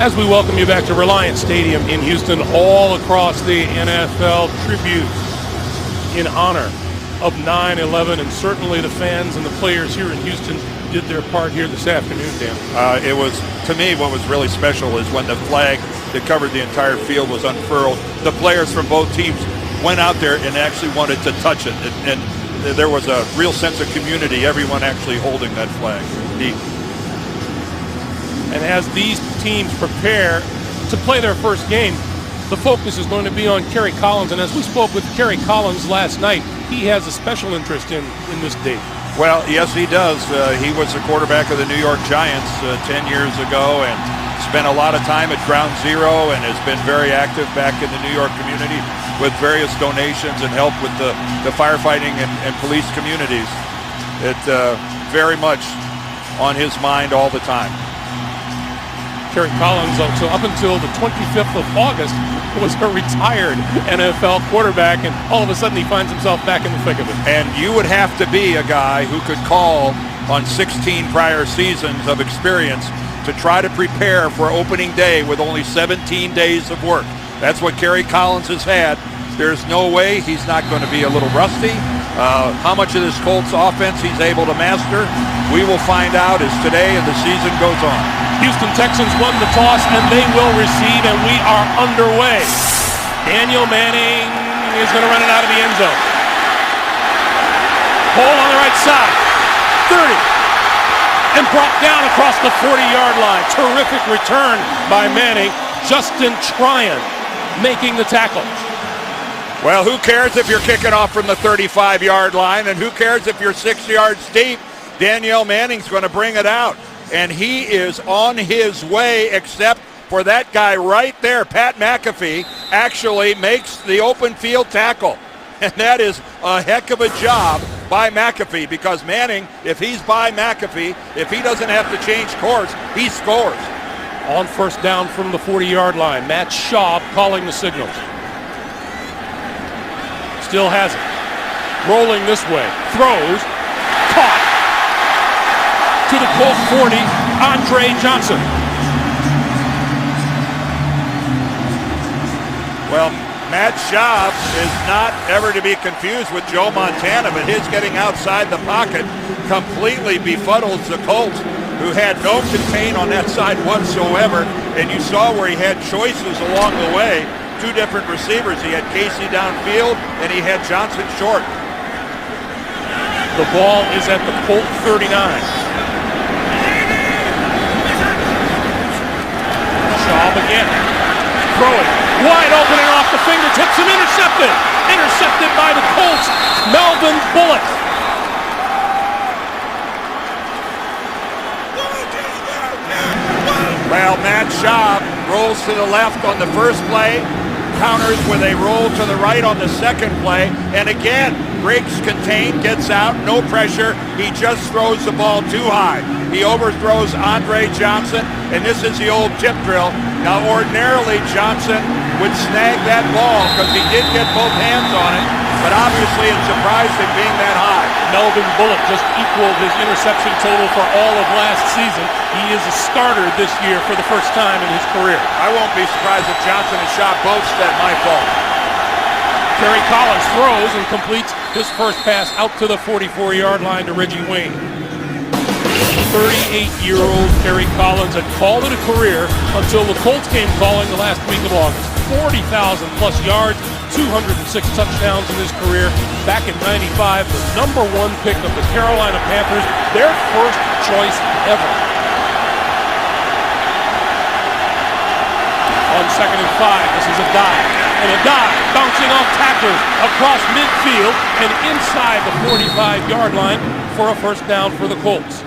As we welcome you back to Reliance Stadium in Houston, all across the NFL, tribute in honor of 9/11, and certainly the fans and the players here in Houston did their part here this afternoon, Dan. It was, to me, what was really special is when the flag that covered the entire field was unfurled, the players from both teams went out there and actually wanted to touch it, and there was a real sense of community, everyone actually holding that flag. And as these teams prepare to play their first game, the focus is going to be on Kerry Collins. And as we spoke with Kerry Collins last night, he has a special interest in this date. Well, yes, he does. He was the quarterback of the New York Giants 10 years ago and spent a lot of time at Ground Zero and has been very active back in the New York community with various donations and help with the firefighting and police communities. It's very much on his mind all the time. Kerry Collins, so up until the 25th of August, was a retired NFL quarterback, and all of a sudden he finds himself back in the thick of it. And you would have to be a guy who could call on 16 prior seasons of experience to try to prepare for opening day with only 17 days of work. That's what Kerry Collins has had. There's no way he's not going to be a little rusty. How much of this Colts offense he's able to master, we will find out as today and the season goes on. Houston Texans won the toss, and they will receive, and we are underway. Daniel Manning is going to run it out of the end zone. Hole on the right side, 30, and brought down across the 40-yard line. Terrific return by Manning. Justin Tryon making the tackle. Well, who cares if you're kicking off from the 35-yard line, and who cares if you're 6 yards deep? Daniel Manning's going to bring it out. And he is on his way, except for that guy right there. Pat McAfee actually makes the open field tackle. And that is a heck of a job by McAfee, because Manning, if he's by McAfee, if he doesn't have to change course, he scores. On first down from the 40-yard line, Matt Schaub calling the signals. Still has it. Rolling this way. Throws. Caught. To the Colt 40, Andre Johnson. Well, Matt Schaub is not ever to be confused with Joe Montana, but his getting outside the pocket completely befuddles the Colts, who had no contain on that side whatsoever. And you saw where he had choices along the way. Two different receivers. He had Casey downfield, and he had Johnson short. The ball is at the Colt 39. Schaub again, throwing, wide open and off the fingertips, and intercepted! Intercepted by the Colts, Melvin Bullock. Well, Matt Schaub rolls to the left on the first play, counters with a roll to the right on the second play, and again, breaks contained, gets out, no pressure, he just throws the ball too high. He overthrows Andre Johnson, and this is the old tip drill. Now, ordinarily, Johnson would snag that ball because he did get both hands on it, but obviously it surprised him being that high. Melvin Bullock just equaled his interception total for all of last season. He is a starter this year for the first time in his career. I won't be surprised if Johnson and Schaub both said my fault. Kerry Collins throws and completes his first pass out to the 44-yard line to Reggie Wayne. 38-year-old Kerry Collins had called it a career until the Colts came calling the last week of August. 40,000 plus yards, 206 touchdowns in his career. Back in '95, the number one pick of the Carolina Panthers, their first choice ever. On 2nd and 5, this is a dive. And a dive, bouncing off tacklers across midfield and inside the 45-yard line for a first down for the Colts.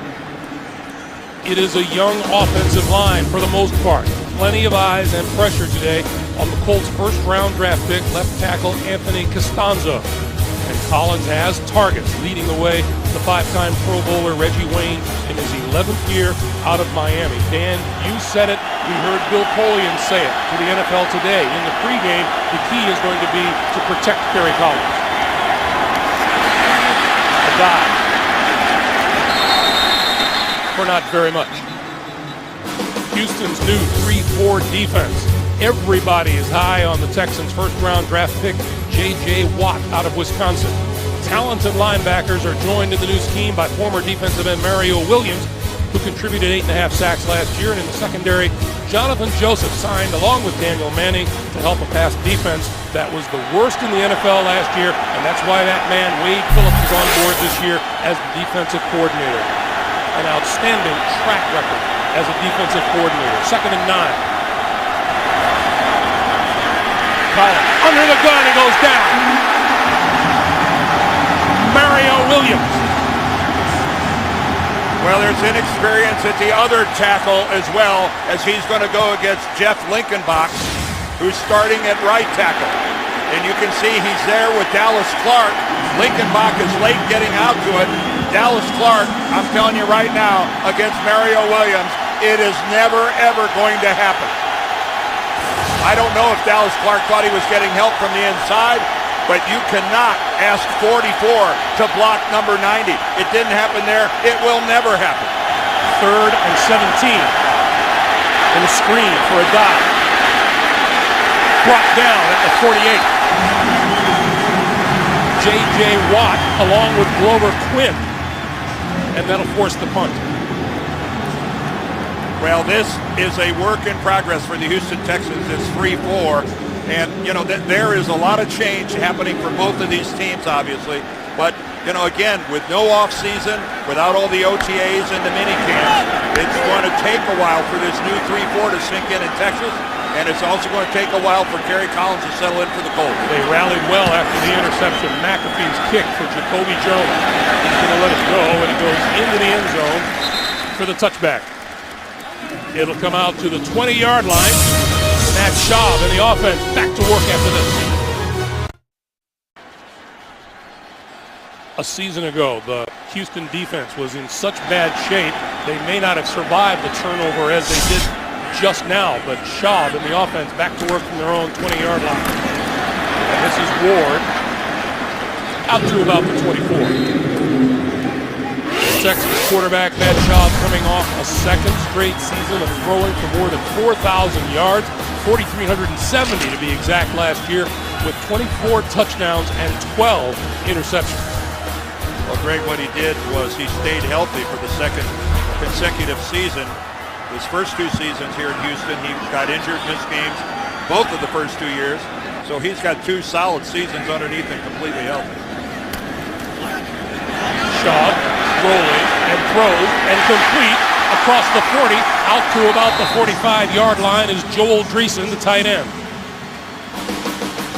It is a young offensive line for the most part. Plenty of eyes and pressure today on the Colts' first-round draft pick, left tackle Anthony Costanzo. And Collins has targets, leading the way the five-time Pro Bowler Reggie Wayne in his 11th year out of Miami. Dan, you said it. We heard Bill Polian say it to the NFL today. In the pregame, the key is going to be to protect Kerry Collins. A dive. For not very much. Houston's new 3-4 defense. Everybody is high on the Texans' first-round draft pick, J.J. Watt out of Wisconsin. Talented linebackers are joined in the new scheme by former defensive end Mario Williams, who contributed 8.5 sacks last year, and in the secondary, Jonathan Joseph signed along with Daniel Manning to help a pass defense that was the worst in the NFL last year, and that's why that man, Wade Phillips, is on board this year as the defensive coordinator. An outstanding track record as a defensive coordinator. 2nd and 9. Collins under the gun, he goes down. Mario Williams. Well, there's inexperience at the other tackle as well, as he's going to go against Jeff Linkenbach, who's starting at right tackle. And you can see he's there with Dallas Clark. Linkenbach is late getting out to it. Dallas Clark, I'm telling you right now, against Mario Williams, it is never, ever going to happen. I don't know if Dallas Clark thought he was getting help from the inside, but you cannot ask 44 to block number 90. It didn't happen there. It will never happen. 3rd and 17. And a screen for a dive. Brought down at the 48. J.J. Watt along with Glover Quinn. And that'll force the punt. Well, this is a work in progress for the Houston Texans. It's 3-4. And, you know, there is a lot of change happening for both of these teams, obviously. But, you know, again, with no offseason, without all the OTAs and the minicamps, it's going to take a while for this new 3-4 to sink in Texas. And it's also going to take a while for Kerry Collins to settle in for the Colts. They rallied well after the interception. McAfee's kick for Jacoby Jones. He's going to let it go, and it goes into the end zone for the touchback. It'll come out to the 20-yard line. Matt Schaub and the offense back to work after this. A season ago, the Houston defense was in such bad shape, they may not have survived the turnover as they did just now, but Schaub and the offense back to work from their own 20-yard line. And this is Ward out to about the 24. Texas quarterback Matt Schaub coming off a second straight season of throwing for more than 4,000 yards, 4,370 to be exact last year, with 24 touchdowns and 12 interceptions. Well, Greg, what he did was he stayed healthy for the second consecutive season. His first 2 seasons here in Houston, he got injured, missed games both of the first 2 years. So he's got 2 solid seasons underneath and completely healthy. Schaub rolling and throws and complete across the 40, out to about the 45-yard line is Joel Dreesen, the tight end.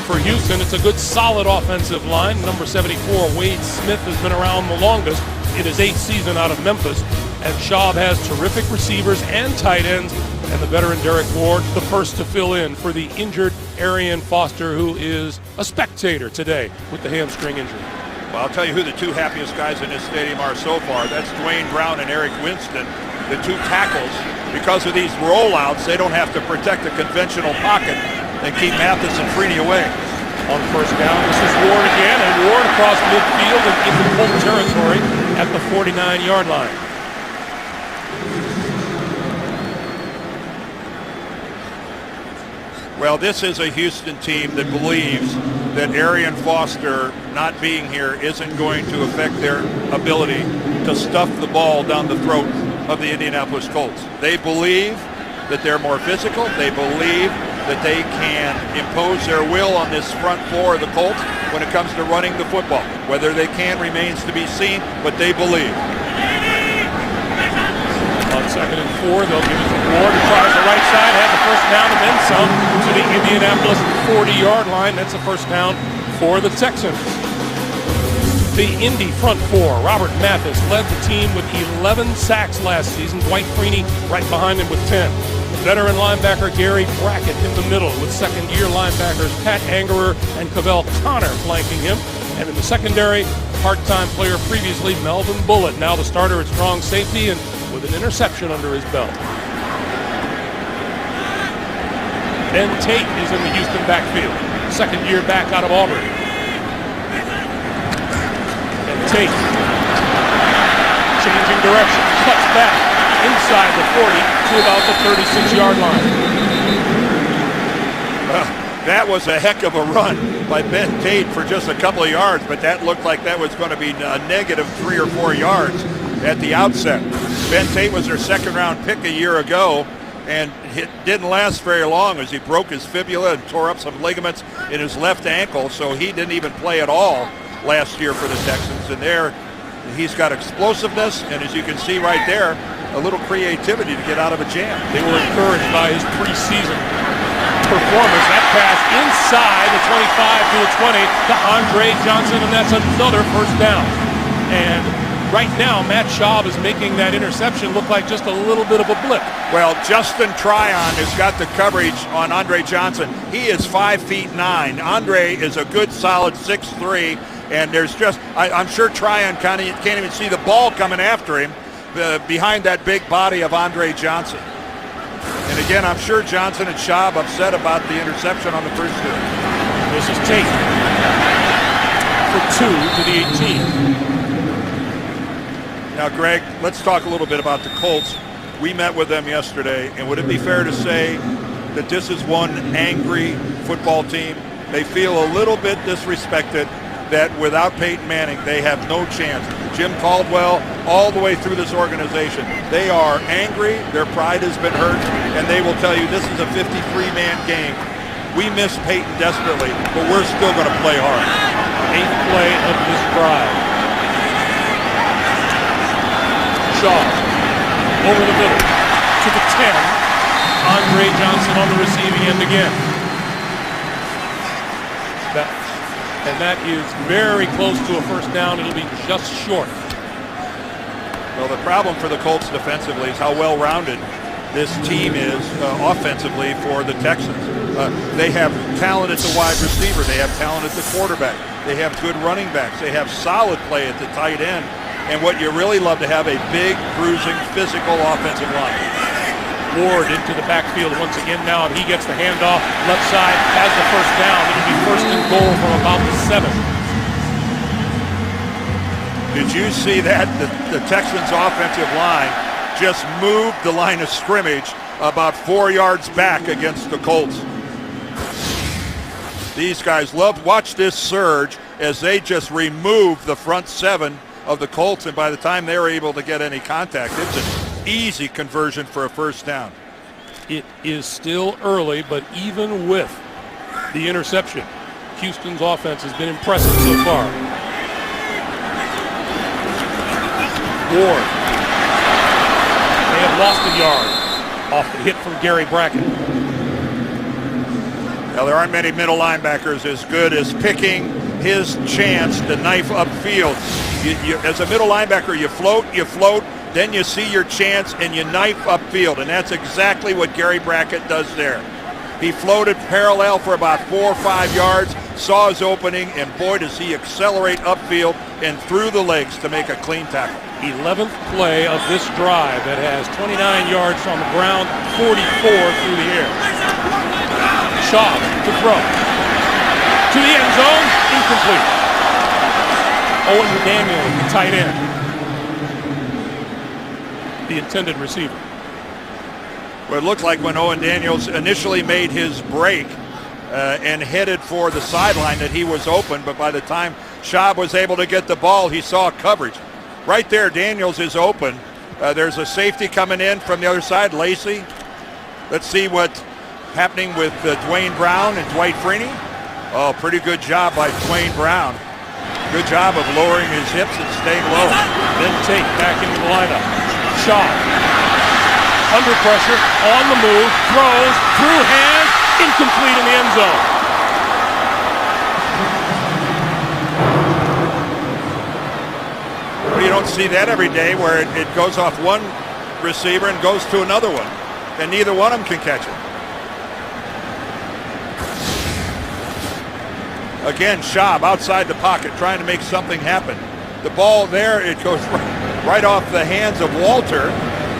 For Houston, it's a good, solid offensive line. Number 74, Wade Smith, has been around the longest in his 8th season out of Memphis. And Schaub has terrific receivers and tight ends. And the veteran Derek Ward, the first to fill in for the injured Arian Foster, who is a spectator today with the hamstring injury. Well, I'll tell you who the 2 happiest guys in this stadium are so far. That's Dwayne Brown and Eric Winston, the 2 tackles. Because of these rollouts, they don't have to protect a conventional pocket and keep Mathis and Freeney away. On first down, this is Ward again, and Ward across midfield and into Colt territory at the 49-yard line. Well, this is a Houston team that believes that Arian Foster not being here isn't going to affect their ability to stuff the ball down the throat of the Indianapolis Colts. They believe that they're more physical. They believe that they can impose their will on this front four of the Colts when it comes to running the football. Whether they can remains to be seen, but they believe. On 2nd and 4, they'll give it to Ward, who tries the right side, had the first down and then some to the Indianapolis 40-yard line. That's a first down for the Texans. The Indy front four, Robert Mathis, led the team with 11 sacks last season. Dwight Freeney right behind him with 10. Veteran linebacker Gary Brackett in the middle, with second-year linebackers Pat Angerer and Cavell Connor flanking him. And in the secondary, part-time player previously, Melvin Bullitt, now the starter at strong safety and with an interception under his belt. Ben Tate is in the Houston backfield, second-year back out of Auburn. And Tate changing direction, cuts back, inside the 40 to about the 36-yard line. That was a heck of a run by Ben Tate for just a couple of yards, but that looked like that was going to be a negative 3 or 4 yards at the outset. Ben Tate was their second-round pick a year ago, and it didn't last very long as he broke his fibula and tore up some ligaments in his left ankle, so he didn't even play at all last year for the Texans. And there, he's got explosiveness, and as you can see right there, a little creativity to get out of a jam. They were encouraged by his preseason performance. That pass inside the 25 to the 20 to Andre Johnson, and that's another first down. And right now, Matt Schaub is making that interception look like just a little bit of a blip. Well, Justin Tryon has got the coverage on Andre Johnson. He is 5'9". Andre is a good solid 6'3", and there's just, I'm sure Tryon can't even see the ball coming after him behind that big body of Andre Johnson. And again, I'm sure Johnson and Schaub upset about the interception on the first two. This is Tate for 2 to the 18. Now, Greg, let's talk a little bit about the Colts. We met with them yesterday, and would it be fair to say that this is one angry football team? They feel a little bit disrespected that without Peyton Manning, they have no chance. Jim Caldwell, all the way through this organization, they are angry, their pride has been hurt, and they will tell you this is a 53-man game. We miss Peyton desperately, but we're still going to play hard. 8th play of this drive. Shaw over the middle to the 10. Andre Johnson on the receiving end again. And that is very close to a first down. It'll be just short. Well, the problem for the Colts defensively is how well-rounded this team is offensively for the Texans. They have talent at the wide receiver. They have talent at the quarterback. They have good running backs. They have solid play at the tight end. And what you really love to have, a big, bruising, physical offensive line. Ward into the backfield once again now, and he gets the handoff left side, has the first down. It'll be first and goal from about the 7. Did you see that? The Texans offensive line just moved the line of scrimmage about 4 yards back against the Colts. These guys watch this surge as they just remove the front 7 of the Colts, and by the time they were able to get any contact, it's an easy conversion for a first down. It is still early, but even with the interception, Houston's offense has been impressive so far. Ward. They have lost a yard off the hit from Gary Brackett. Now, there aren't many middle linebackers as good as picking his chance to knife upfield. As a middle linebacker, you float, then you see your chance and you knife upfield, and that's exactly what Gary Brackett does there. He floated parallel for about 4 or 5 yards, saw his opening, and boy, does he accelerate upfield and through the legs to make a clean tackle. 11th play of this drive that has 29 yards on the ground, 44 through the air. Shaw to throw. To the end zone, incomplete. Owen Daniel, the tight end. The intended receiver. Well, it looked like when Owen Daniels initially made his break and headed for the sideline that he was open, but by the time Schaub was able to get the ball, he saw coverage. Right there, Daniels is open. There's a safety coming in from the other side, Lacey. Let's see what's happening with Dwayne Brown and Dwight Freeney. Oh, pretty good job by Dwayne Brown. Good job of lowering his hips and staying low. Then Tate back into the lineup. Shaw, under pressure, on the move, throws, through hands, incomplete in the end zone. Well, you don't see that every day where it goes off one receiver and goes to another one, and neither one of them can catch it. Again, Schaub outside the pocket trying to make something happen. The ball there, it goes right off the hands of Walter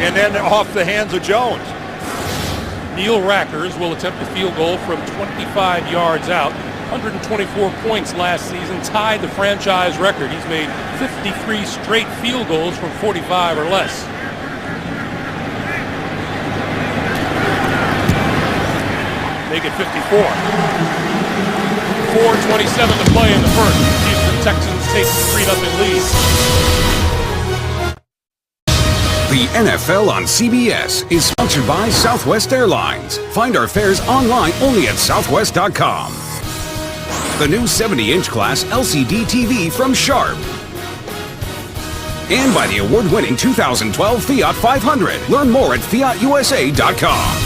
and then off the hands of Jones. Neil Rackers will attempt a field goal from 25 yards out. 124 points last season, tied the franchise record. He's made 53 straight field goals from 45 or less. make it 54. 4:27 to play in the first. Houston Texans take the 3-0 lead. The NFL on CBS is sponsored by Southwest Airlines. Find our fares online only at southwest.com. The new 70-inch class LCD TV from Sharp. And by the award-winning 2012 Fiat 500. Learn more at fiatusa.com.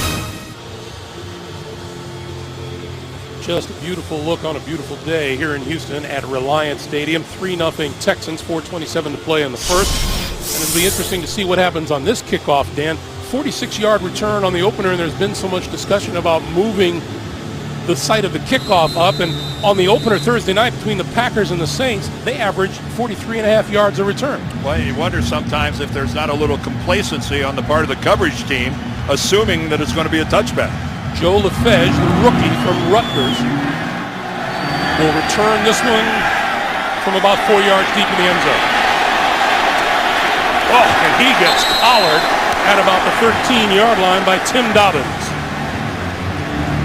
Just a beautiful look on a beautiful day here in Houston at Reliance Stadium. 3-0 Texans, 4:27 to play in the first. And it'll be interesting to see what happens on this kickoff, Dan. 46-yard return on the opener, and there's been so much discussion about moving the site of the kickoff up. And on the opener Thursday night between the Packers and the Saints, they averaged 43.5 yards a return. Well, you wonder sometimes if there's not a little complacency on the part of the coverage team, assuming that it's going to be a touchback. Joe LaFege, the rookie from Rutgers, will return this one from about 4 yards deep in the end zone. Oh, and he gets collared at about the 13-yard line by Tim Dobbins.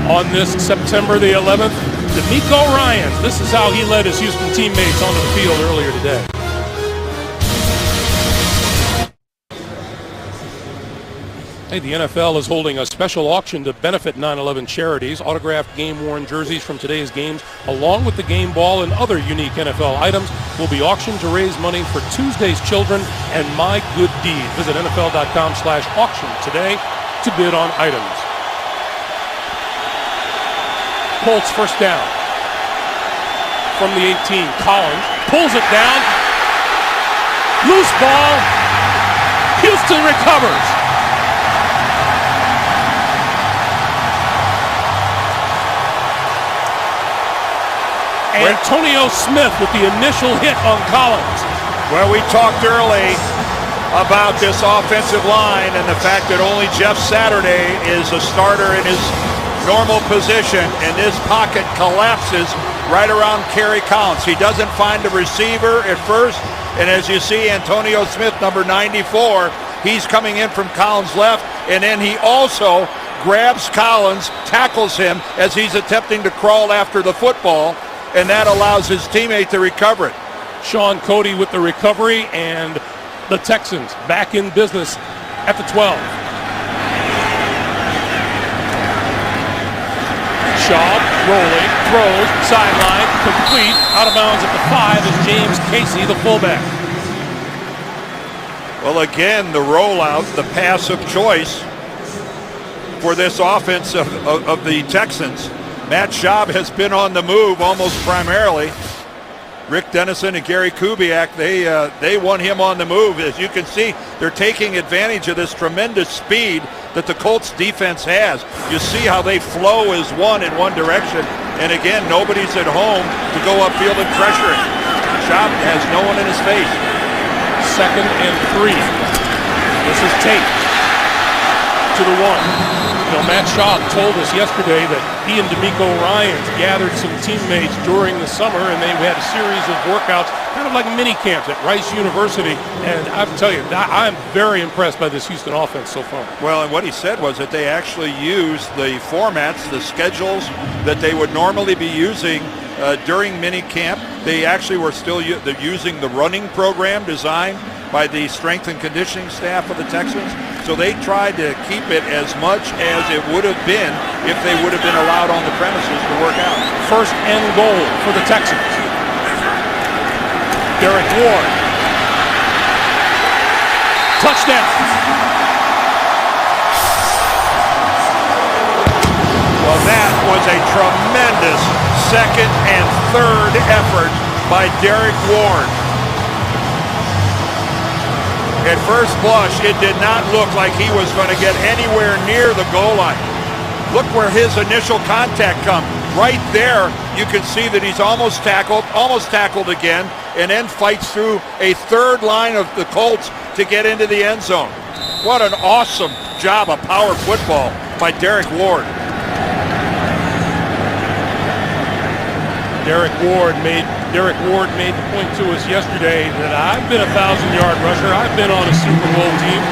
On this September the 11th, DeMeco Ryans. This is how he led his Houston teammates onto the field earlier today. Hey, the NFL is holding a special auction to benefit 9/11 charities. Autographed game-worn jerseys from today's games, along with the game ball and other unique NFL items, will be auctioned to raise money for Tuesday's Children and My Good Deed. Visit NFL.com/auction today to bid on items. Colts first down from the 18. Collins pulls it down. Loose ball. Houston recovers. Antonio Smith with the initial hit on Collins. Well, we talked early about this offensive line and the fact that only Jeff Saturday is a starter in his normal position, and this pocket collapses right around Kerry Collins. He doesn't find a receiver at first, and as you see, Antonio Smith, number 94, he's coming in from Collins' left, and then he also grabs Collins, tackles him as he's attempting to crawl after the football, and that allows his teammate to recover it. Sean Cody with the recovery, and the Texans back in business at the 12. Shaw rolling, throws, sideline, complete, out of bounds at the 5 is James Casey, the fullback. Well, again, the rollout, the pass of choice for this offense of the Texans. Matt Schaub has been on the move almost primarily. Rick Dennison and Gary Kubiak, they want him on the move. As you can see, they're taking advantage of this tremendous speed that the Colts defense has. You see how they flow as one in one direction. And again, nobody's at home to go upfield and pressure him. Schaub has no one in his face. 2nd and 3. This is Tate to the 1. You know, Matt Schaub told us yesterday that he and DeMeco Ryans gathered some teammates during the summer, and they had a series of workouts, kind of like mini camps at Rice University. And I tell you, I'm very impressed by this Houston offense so far. Well, and what he said was that they actually used the formats, the schedules that they would normally be using during mini camp. They actually were still using the running program designed by the strength and conditioning staff of the Texans. So they tried to keep it as much as it would have been if they would have been allowed on the premises to work out. 1st and goal for the Texans. Derek Ward. Touchdown. Well, that was a tremendous 2nd and 3rd effort by Derek Ward. At first blush, it did not look like he was going to get anywhere near the goal line. Look where his initial contact comes. Right there, you can see that he's almost tackled again, and then fights through a 3rd line of the Colts to get into the end zone. What an awesome job of power football by Derek Ward. Derek Ward made the point to us yesterday that I've been a 1,000-yard rusher. I've been on a Super Bowl team.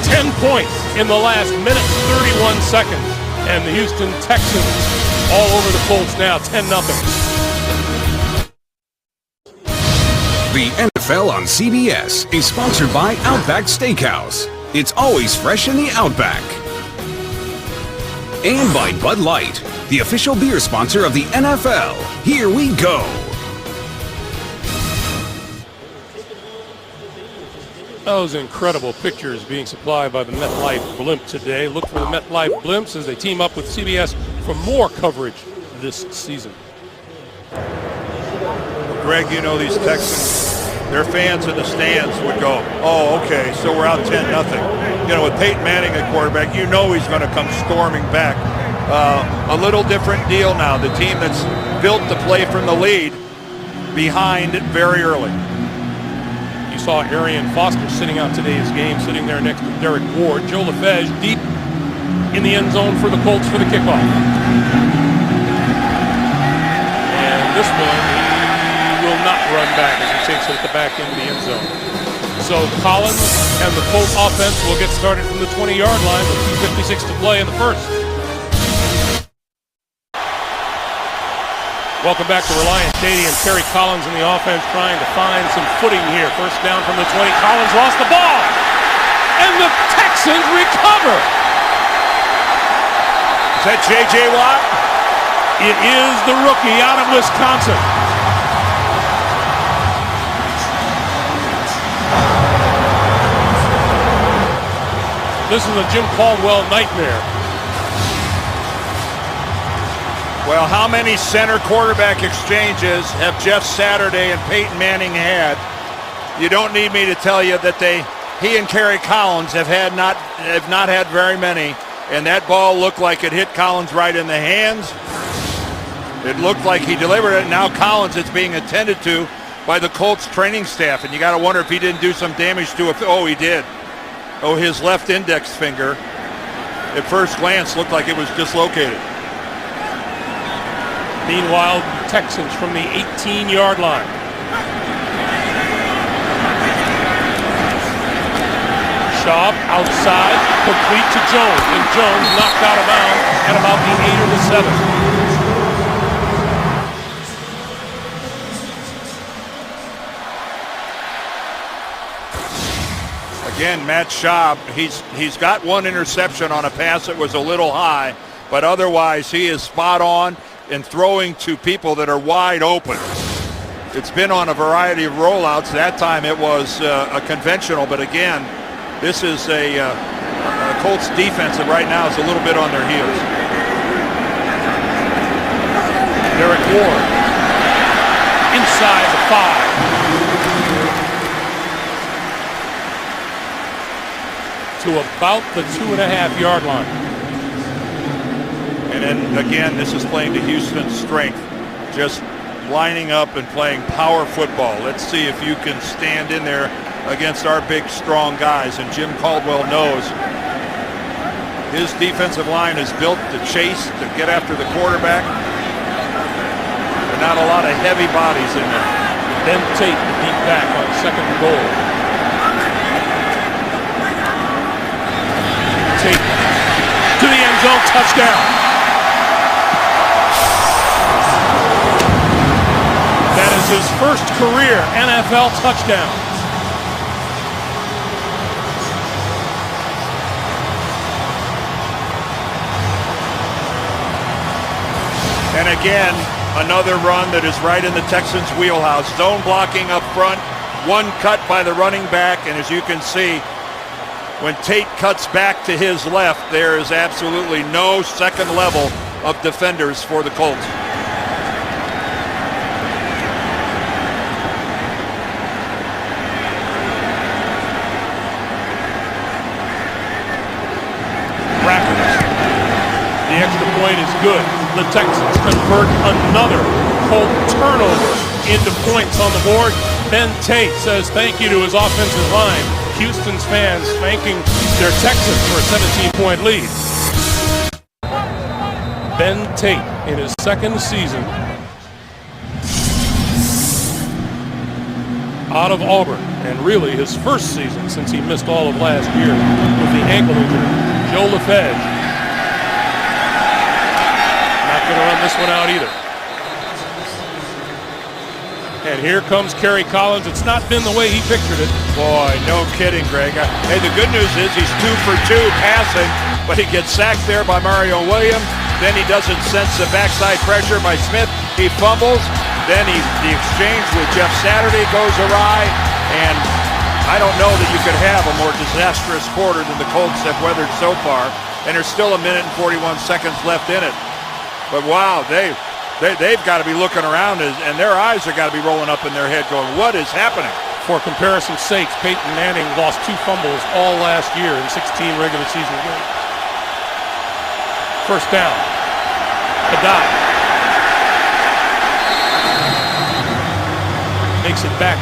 10 points in the last minute, 31 seconds. And the Houston Texans all over the Colts now, 10-0. The NFL on CBS is sponsored by Outback Steakhouse. It's always fresh in the Outback. And by Bud Light, the official beer sponsor of the NFL. Here we go. Those incredible pictures being supplied by the MetLife Blimp today. Look for the MetLife Blimps as they team up with CBS for more coverage this season. Greg, you know these Texans, their fans in the stands would go, oh, okay, so we're out 10-0. You know, with Peyton Manning at quarterback, you know he's going to come storming back. A little different deal now. The team that's built to play from the lead behind very early. You saw Arian Foster sitting out today's game, sitting there next to Derek Ward. Joe LaFege deep in the end zone for the Colts for the kickoff. And this one, he will not run back as he takes it at the back end of the end zone. So Collins and the Colts offense will get started from the 20-yard line with 2:56 to play in the first. Welcome back to Reliant Stadium. Terry Collins in the offense trying to find some footing here. First down from the 20. Collins lost the ball. And the Texans recover. Is that J.J. Watt? It is the rookie out of Wisconsin. This is a Jim Caldwell nightmare. Well, how many center quarterback exchanges have Jeff Saturday and Peyton Manning had? You don't need me to tell you that he and Kerry Collins have not had very many, and that ball looked like it hit Collins right in the hands. It looked like he delivered it. Now Collins is being attended to by the Colts training staff, and you got to wonder if he didn't do some damage to it. Oh, he did. Oh, his left index finger, at first glance, looked like it was dislocated. Meanwhile, Texans from the 18-yard line. Schaub outside, complete to Jones, and Jones knocked out of bounds at about the 8 or the 7. Again, Matt Schaub, he's got one interception on a pass that was a little high, but otherwise he is spot on in throwing to people that are wide open. It's been on a variety of rollouts. That time it was a conventional, but again, this is a Colts defense that right now is a little bit on their heels. Derek Ward inside the 5 to about the 2.5-yard line. And then again, this is playing to Houston's strength, just lining up and playing power football. Let's see if you can stand in there against our big, strong guys. And Jim Caldwell knows his defensive line is built to chase, to get after the quarterback. There are not a lot of heavy bodies in there. Ben Tate deep back on second and goal. Tate to the end zone, touchdown. That is his first career NFL touchdown. And again, another run that is right in the Texans' wheelhouse. Zone blocking up front, one cut by the running back, and as you can see, when Tate cuts back to his left, there is absolutely no second level of defenders for the Colts. The extra point is good. The Texans convert another Colt turnover into points on the board. Ben Tate says thank you to his offensive line. Houston's fans thanking their Texans for a 17-point lead. Ben Tate in his second season out of Auburn, and really his first season since he missed all of last year with the ankle injury. Joe Lefebvre. Not going to run this one out either. And here comes Kerry Collins. It's not been the way he pictured it. Boy, no kidding, Greg. Hey, the good news is he's 2 for 2 passing, but he gets sacked there by Mario Williams. Then he doesn't sense the backside pressure by Smith. He fumbles. Then the exchange with Jeff Saturday goes awry. And I don't know that you could have a more disastrous quarter than the Colts have weathered so far. And there's still 1 minute and 41 seconds left in it. But wow, they've got to be looking around, and their eyes have got to be rolling up in their head going, what is happening? For comparison's sake, Peyton Manning lost 2 fumbles all last year in 16 regular season games. First down. Adai makes it back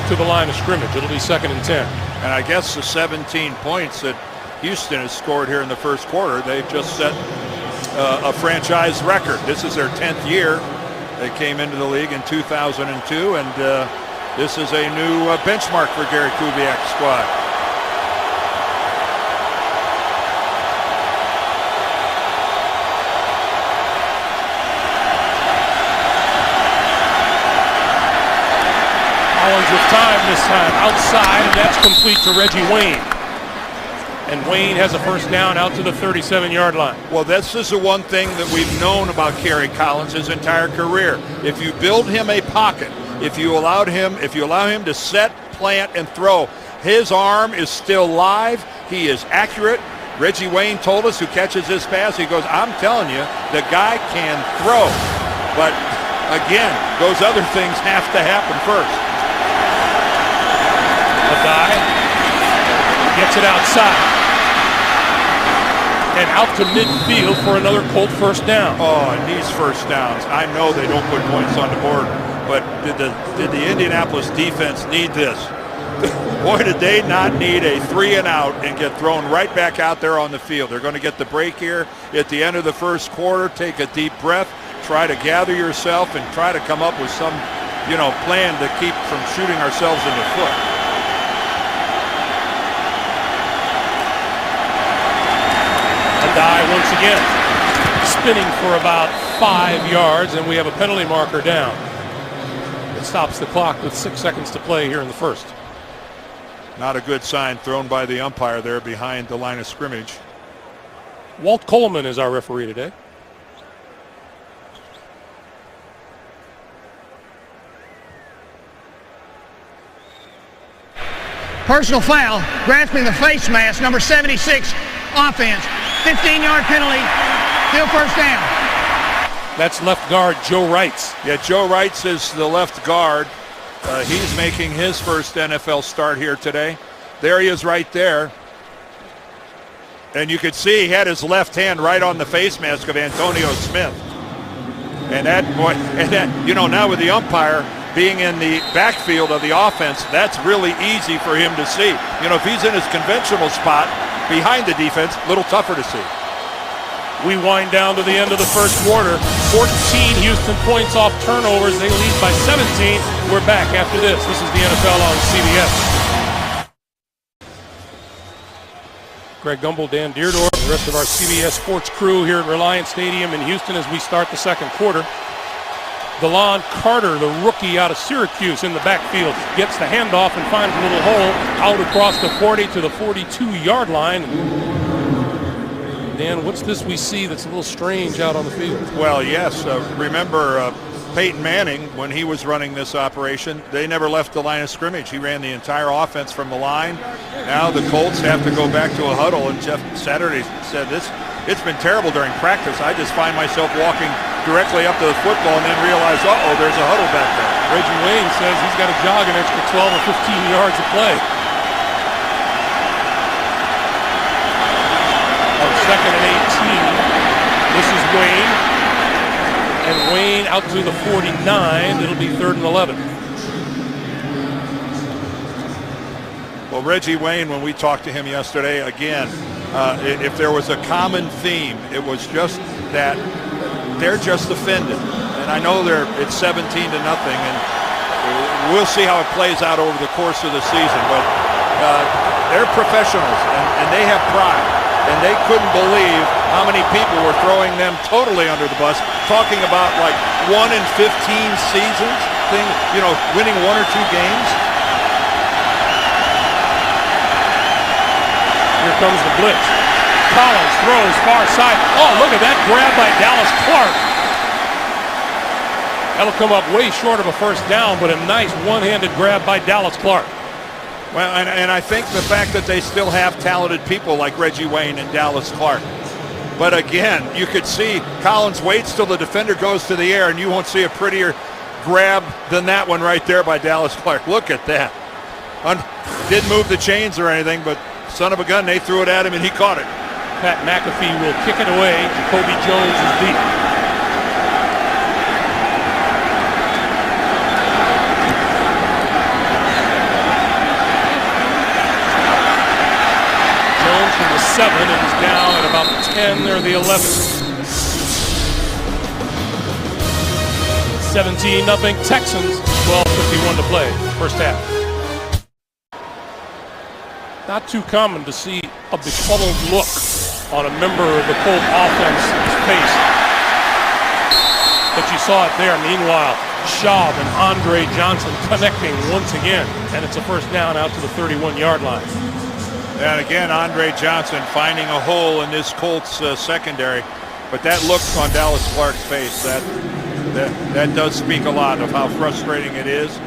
to the line of scrimmage. It'll be 2nd and 10. And I guess the 17 points that Houston has scored here in the first quarter, they've just set a franchise record. This is their 10th year. They came into the league in 2002, and this is a new benchmark for Gary Kubiak's squad. Collins with time this time outside, and that's complete to Reggie Wayne. And Wayne has a first down out to the 37-yard line. Well, this is the one thing that we've known about Kerry Collins his entire career. If you build him a pocket, if you allow him to set, plant, and throw, his arm is still live. He is accurate. Reggie Wayne told us, who catches this pass, he goes, I'm telling you, the guy can throw. But again, those other things have to happen first. Adai gets it outside. And out to midfield for another Colt first down. Oh, and these first downs, I know they don't put points on the board, but did the Indianapolis defense need this? Boy, did they not need a 3 and out and get thrown right back out there on the field. They're going to get the break here at the end of the first quarter. Take a deep breath, try to gather yourself, and try to come up with some, plan to keep from shooting ourselves in the foot. Adai once again spinning for about 5 yards, and we have a penalty marker down. It stops the clock with 6 seconds to play here in the first. Not a good sign thrown by the umpire there behind the line of scrimmage. Walt Coleman is our referee today. Personal foul, grasping the face mask, number 76, offense. 15-yard penalty, still first down. That's left guard Joe Wrights. Yeah, Joe Wrights is the left guard. He's making his first NFL start here today. There he is right there. And you could see he had his left hand right on the face mask of Antonio Smith. And now with the umpire being in the backfield of the offense, that's really easy for him to see. If he's in his conventional spot behind the defense, a little tougher to see. We wind down to the end of the first quarter. 14 Houston points off turnovers. They lead by 17. We're back after this. This is the NFL on CBS. Greg Gumbel, Dan Deerdorf, the rest of our CBS Sports crew here at Reliance Stadium in Houston as we start the second quarter. DeLon Carter, the rookie out of Syracuse, in the backfield, gets the handoff and finds a little hole out across the 40 to the 42-yard line. Dan, what's this we see that's a little strange out on the field? Well, yes. Remember Peyton Manning, when he was running this operation, they never left the line of scrimmage. He ran the entire offense from the line. Now the Colts have to go back to a huddle, and Jeff Saturday said it's been terrible during practice. I just find myself walking directly up to the football and then realize, there's a huddle back there. Reggie Wayne says he's got to jog an extra 12 or 15 yards of play. On 2nd and 18, this is Wayne. And Wayne out to the 49. It'll be 3rd and 11. Well, Reggie Wayne, when we talked to him yesterday, again, if there was a common theme, it was just that they're just offended. And I know it's 17-0, and we'll see how it plays out over the course of the season. But they're professionals, and they have pride. And they couldn't believe how many people were throwing them totally under the bus, talking about like 1 in 15 seasons, winning 1 or 2 games. Here comes the blitz. Collins throws far side. Oh, look at that grab by Dallas Clark. That'll come up way short of a first down, but a nice one-handed grab by Dallas Clark. Well, and I think the fact that they still have talented people like Reggie Wayne and Dallas Clark. But again, you could see Collins waits till the defender goes to the air, and you won't see a prettier grab than that one right there by Dallas Clark. Look at that. Didn't move the chains or anything, but son of a gun, they threw it at him and he caught it. Pat McAfee will kick it away. Jacoby Jones is deep. Jones from the 7 and is down at about the 10 or the 11. 17-0 Texans. 12:51 to play. First half. Not too common to see a befuddled look on a member of the Colt offense's face. But you saw it there. Meanwhile, Schaub and Andre Johnson connecting once again. And it's a first down out to the 31-yard line. And again, Andre Johnson finding a hole in this Colts secondary. But that look on Dallas Clark's face, that does speak a lot of how frustrating it is.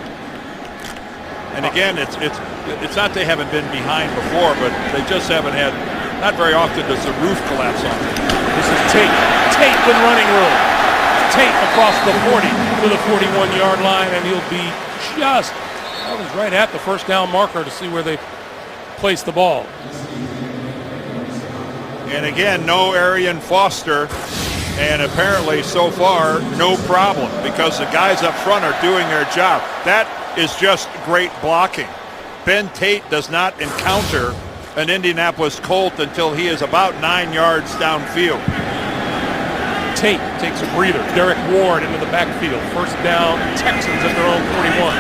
And again, it's not they haven't been behind before, but they just haven't had, not very often does the roof collapse on them. This is Tate. Tate with running room. Tate across the 40 to the 41-yard line, and he'll be just, that was right at the first down marker to see where they place the ball. And again, no Arian Foster, and apparently so far no problem because the guys up front are doing their job. That is just great blocking. Ben Tate does not encounter an Indianapolis Colt until he is about 9 yards downfield. Tate takes a breather. Derek Ward into the backfield. First down, Texans at their own 41.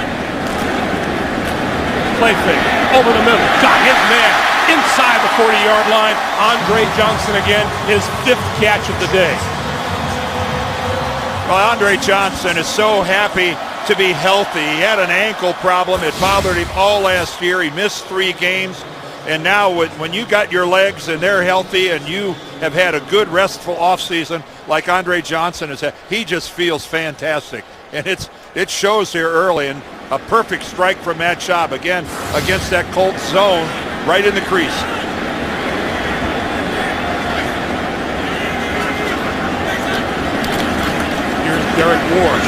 Play fake, over the middle, got his man inside the 40-yard line. Andre Johnson again, his 5th catch of the day. Well, Andre Johnson is so happy to be healthy. He had an ankle problem. It bothered him all last year. He missed 3 games. And now when you got your legs and they're healthy and you have had a good restful offseason like Andre Johnson has had, he just feels fantastic. And it shows here early, and a perfect strike from Matt Schaub again against that Colts zone right in the crease. Here's Derek Ward.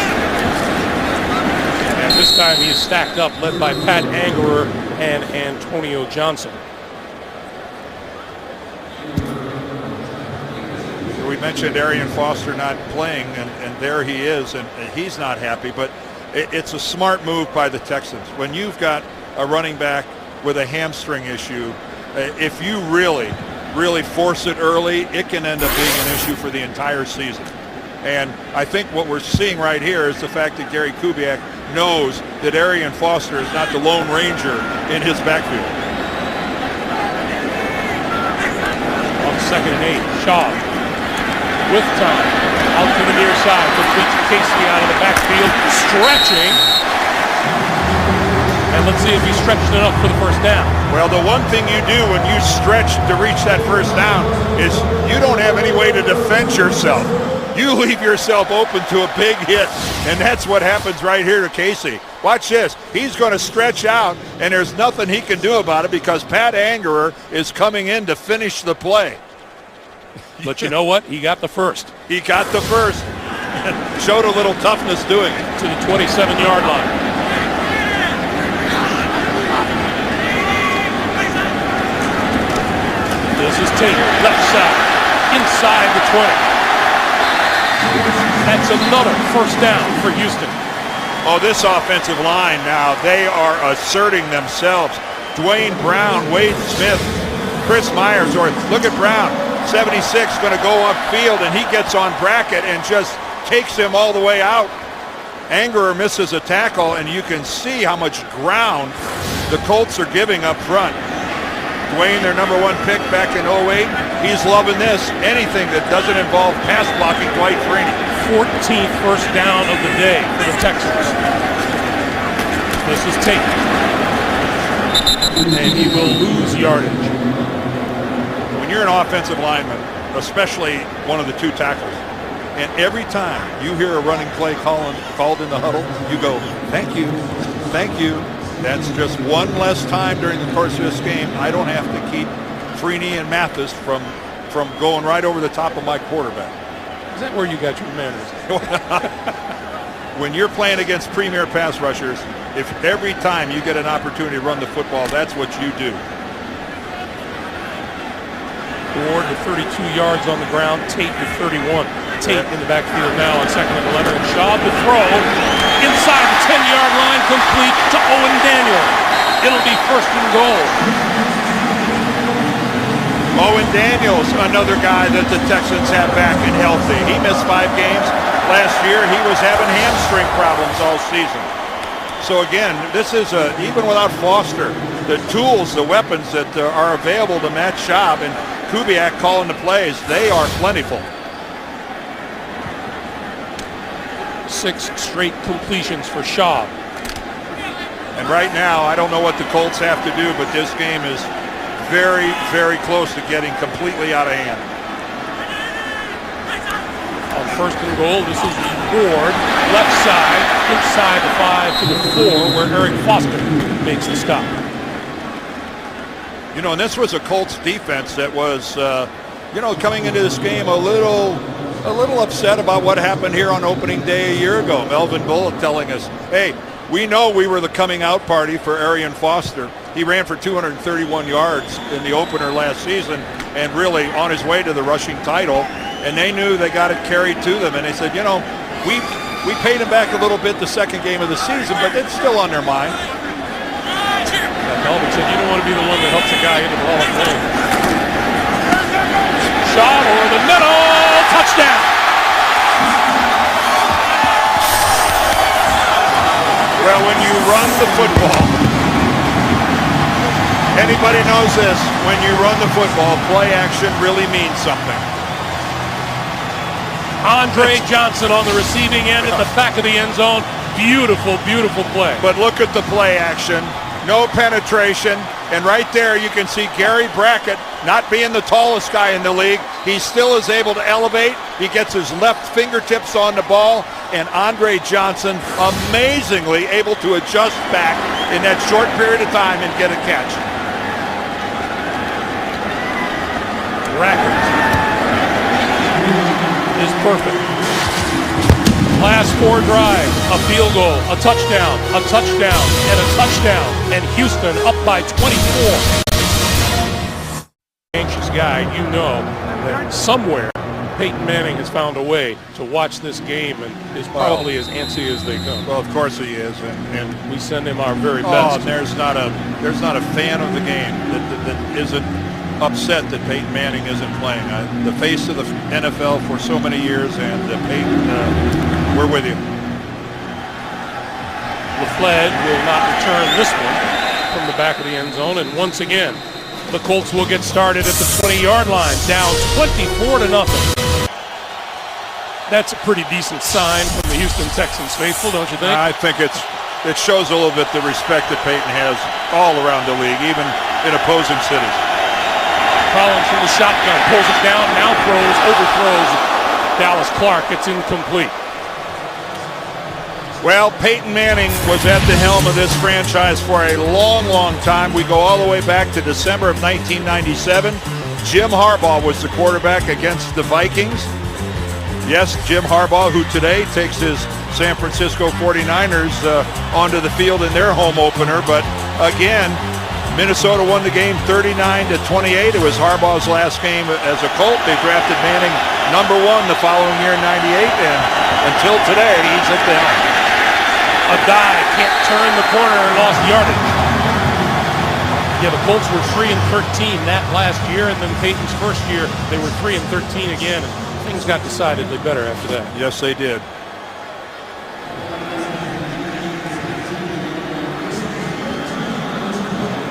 And this time he's stacked up, led by Pat Angerer and Antonio Johnson. We mentioned Arian Foster not playing, and there he is, and he's not happy, but it's a smart move by the Texans. When you've got a running back with a hamstring issue, if you really force it early, it can end up being an issue for the entire season. And I think what we're seeing right here is the fact that Gary Kubiak knows that Arian Foster is not the Lone Ranger in his backfield. On 2nd and 8, Schaub with time, out to the near side, completes Casey out of the backfield, stretching. And let's see if he stretched enough for the first down. Well, the one thing you do when you stretch to reach that first down is you don't have any way to defend yourself. You leave yourself open to a big hit, and that's what happens right here to Casey. Watch this. He's going to stretch out, and there's nothing he can do about it because Pat Angerer is coming in to finish the play. But you know what? He got the first. He got the first. Showed a little toughness doing it. To the 27-yard line. This is Tate, left side, inside the 20. That's another first down for Houston. Oh, this offensive line now, they are asserting themselves. Dwayne Brown, Wade Smith, Chris Myers, or look at Brown. 76 going to go upfield, and he gets on Brackett and just takes him all the way out. Angerer misses a tackle, and you can see how much ground the Colts are giving up front. Dwayne, their number 1 pick back in 08, he's loving this. Anything that doesn't involve pass blocking, Dwight Freeney. 14th first down of the day for the Texans. This is taken. And he will lose yardage. When you're an offensive lineman, especially one of the 2 tackles, and every time you hear a running play called in the huddle, you go, thank you, thank you. That's just one less time during the course of this game. I don't have to keep Freeney and Mathis from going right over the top of my quarterback. Is that where you got your manners? When you're playing against premier pass rushers, if every time you get an opportunity to run the football, that's what you do. Ward to 32 yards on the ground, Tate to 31. Tate in the backfield now on 2nd and 11, and Shaw to throw inside the 10-yard line, complete to Owen Daniel. It'll be 1st and goal. Owen Daniels, another guy that the Texans have back and healthy. He missed 5 games last year. He was having hamstring problems all season. So again, this is even without Foster, the tools, the weapons that are available to Matt Schaub and Kubiak calling the plays, they are plentiful. 6 straight completions for Schaub. And right now, I don't know what the Colts have to do, but this game is very, very close to getting completely out of hand. On 1st and goal, this is Ward, left side, inside the 5 to the 4, where Eric Foster makes the stop. You know, and this was a Colts defense that was, coming into this game a little upset about what happened here on opening day a year ago. Melvin Bullock telling us, hey, we know we were the coming out party for Arian Foster. He ran for 231 yards in the opener last season and really on his way to the rushing title. And they knew they got it carried to them. And they said, we paid him back a little bit the second game of the season, but it's still on their mind. Melvin said, you don't want to be the one that helps a guy into the Hall of Fame. Shot over the middle, touchdown. Well, when you run the football, anybody knows this, when you run the football, play action really means something. Andre Johnson on the receiving end at the back of the end zone. Beautiful, beautiful play. But look at the play action. No penetration. And right there you can see Gary Brackett, not being the tallest guy in the league, he still is able to elevate. He gets his left fingertips on the ball. And Andre Johnson amazingly able to adjust back in that short period of time and get a catch. Brackett is perfect. Last 4 drives, a field goal, a touchdown, and a touchdown. And Houston up by 24. Anxious guy, you know that somewhere Peyton Manning has found a way to watch this game and is probably as antsy as they come. Well, of course he is, and we send him our very best. There's not a fan of the game that isn't upset that Peyton Manning isn't playing. The face of the NFL for so many years, and Peyton, we're with you. LaFleur will not return this one from the back of the end zone, and once again, the Colts will get started at the 20-yard line, down 24-0. That's a pretty decent sign from the Houston Texans faithful, don't you think? I think it shows a little bit the respect that Peyton has all around the league, even in opposing cities. Collins from the shotgun, pulls it down, now throws, overthrows Dallas Clark. It's incomplete. Well, Peyton Manning was at the helm of this franchise for a long, long time. We go all the way back to December of 1997. Jim Harbaugh was the quarterback against the Vikings. Yes, Jim Harbaugh, who today takes his San Francisco 49ers onto the field in their home opener. But again, Minnesota won the game 39-28. It was Harbaugh's last game as a Colt. They drafted Manning number 1 the following year in 98, and until today, he's at the helm. A dive, can't turn the corner and lost yardage. Yeah, the Colts were 3-13 that last year, and then Peyton's first year, they were 3-13 again, and things got decidedly better after that. Yes, they did.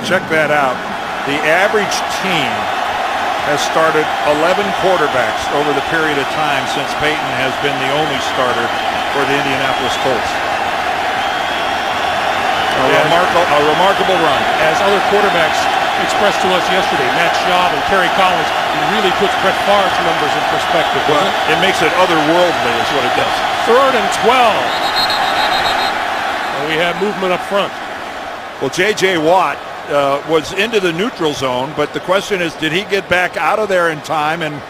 check that out. The average team has started 11 quarterbacks over the period of time since Peyton has been the only starter for the Indianapolis Colts. A remarkable run. As other quarterbacks expressed to us yesterday, Matt Schaub and Kerry Collins, it really puts Brett Favre's numbers in perspective, doesn't it? It makes it otherworldly is what it does. 3rd and 12. And we have movement up front. Well, J.J. Watt was into the neutral zone, but the question is, did he get back out of there in time, and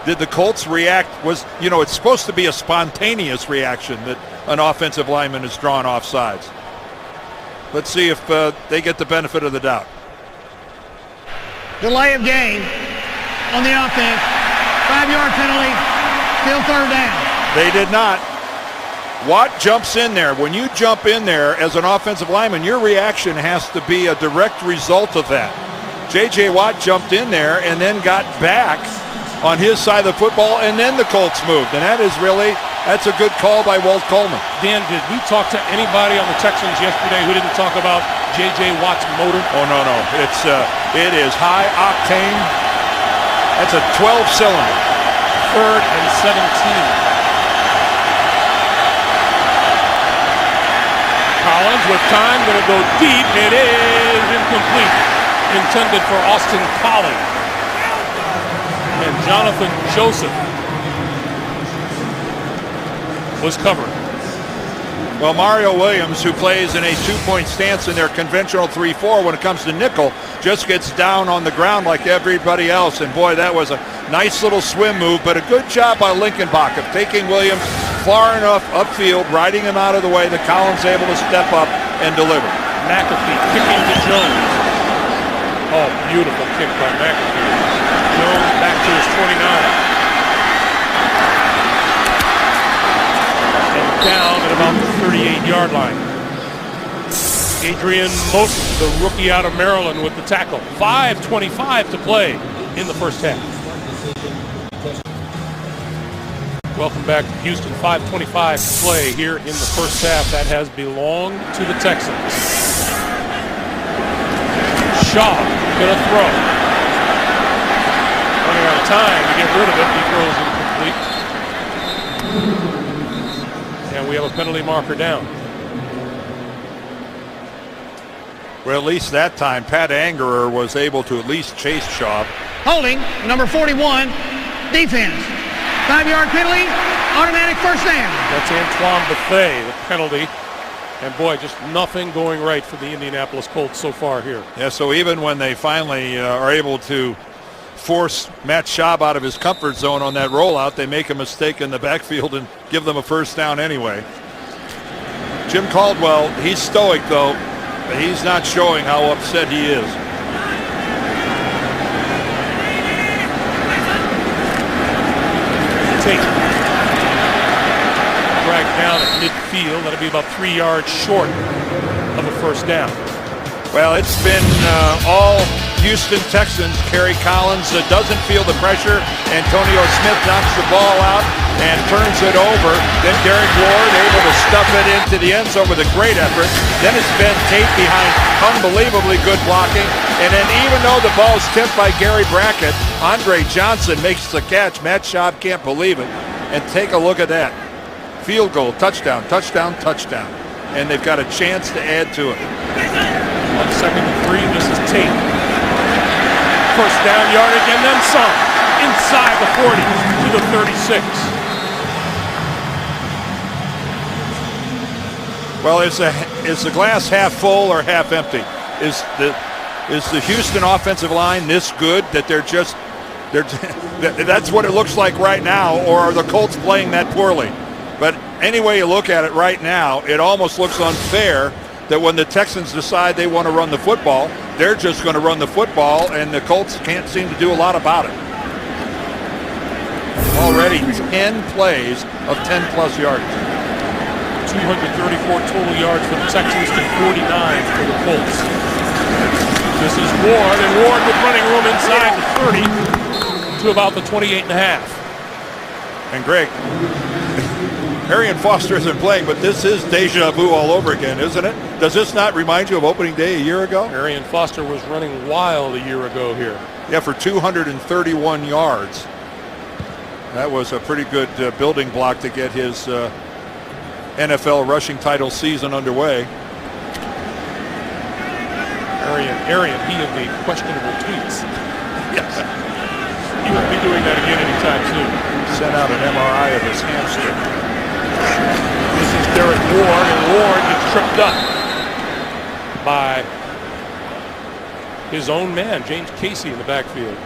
did the Colts react? It's supposed to be a spontaneous reaction that an offensive lineman is drawn off sides. Let's see if they get the benefit of the doubt. Delay of game on the offense. 5-yard penalty. Still 3rd down. They did not. Watt jumps in there. When you jump in there as an offensive lineman, your reaction has to be a direct result of that. J.J. Watt jumped in there and then got back on his side of the football, and then the Colts moved. And that's a good call by Walt Coleman. Dan, did we talk to anybody on the Texans yesterday who didn't talk about J.J. Watt's motor? Oh, no. It is high octane. That's a 12-cylinder. 3rd and 17. Collins with time, going to go deep. It is incomplete. Intended for Austin Collie. And Jonathan Joseph was covered. Well, Mario Williams, who plays in a 2-point stance in their conventional 3-4 when it comes to nickel, just gets down on the ground like everybody else. And boy, that was a nice little swim move, but a good job by Linkenbach of taking Williams far enough upfield, riding him out of the way that Collins able to step up and deliver. McAfee kicking to Jones. Oh, beautiful kick by McAfee. Jones back to his 29. Down at about the 38-yard line. Adrian Moten, the rookie out of Maryland, with the tackle. 5:25 to play in the first half. Welcome back to Houston. 5:25 to play here in the first half. That has belonged to the Texans. Shaw gonna throw. Running out of time to get rid of it. He throws incomplete. And we have a penalty marker down. Well, at least that time, Pat Angerer was able to at least chase Schaub. Holding, number 41, defense. 5-yard penalty, automatic first down. That's Antoine Bethea, the penalty. And boy, just nothing going right for the Indianapolis Colts so far here. Yeah, so even when they finally are able to force Matt Schaub out of his comfort zone on that rollout, they make a mistake in the backfield and give them a first down anyway. Jim Caldwell, he's stoic though, but he's not showing how upset he is. Tate dragged down at midfield. That'll be about 3 yards short of a first down. Well, it's been all Houston Texans. Kerry Collins doesn't feel the pressure. Antonio Smith knocks the ball out and turns it over. Then Derek Ward able to stuff it into the end zone with a great effort. Then it's Ben Tate behind unbelievably good blocking. And then even though the ball's tipped by Gary Brackett, Andre Johnson makes the catch. Matt Schaub can't believe it. And take a look at that. Field goal, touchdown, touchdown, touchdown. And they've got a chance to add to it. On 2nd and 3, this is Tate. First down yardage and then some. Inside the 40 to the 36. Well, is the glass half full or half empty? Is the Houston offensive line this good that that's what it looks like right now, or are the Colts playing that poorly? But any way you look at it right now, it almost looks unfair that when the Texans decide they want to run the football, they're just going to run the football, and the Colts can't seem to do a lot about it. Already 10 plays of 10-plus yards. 234 total yards for the Texans to 49 for the Colts. This is Ward, and Ward with running room inside the 30 to about the 28 and a half. And Greg, Arian Foster isn't playing, but this is deja vu all over again, isn't it? Does this not remind you of opening day a year ago? Arian Foster was running wild a year ago here. Yeah, for 231 yards. That was a pretty good building block to get his NFL rushing title season underway. Arian, he of the questionable tweets. Yes. He won't be doing that again anytime soon. Sent out an MRI of his hamstring. This is Derek Ward, and Ward gets tripped up by his own man, James Casey, in the backfield.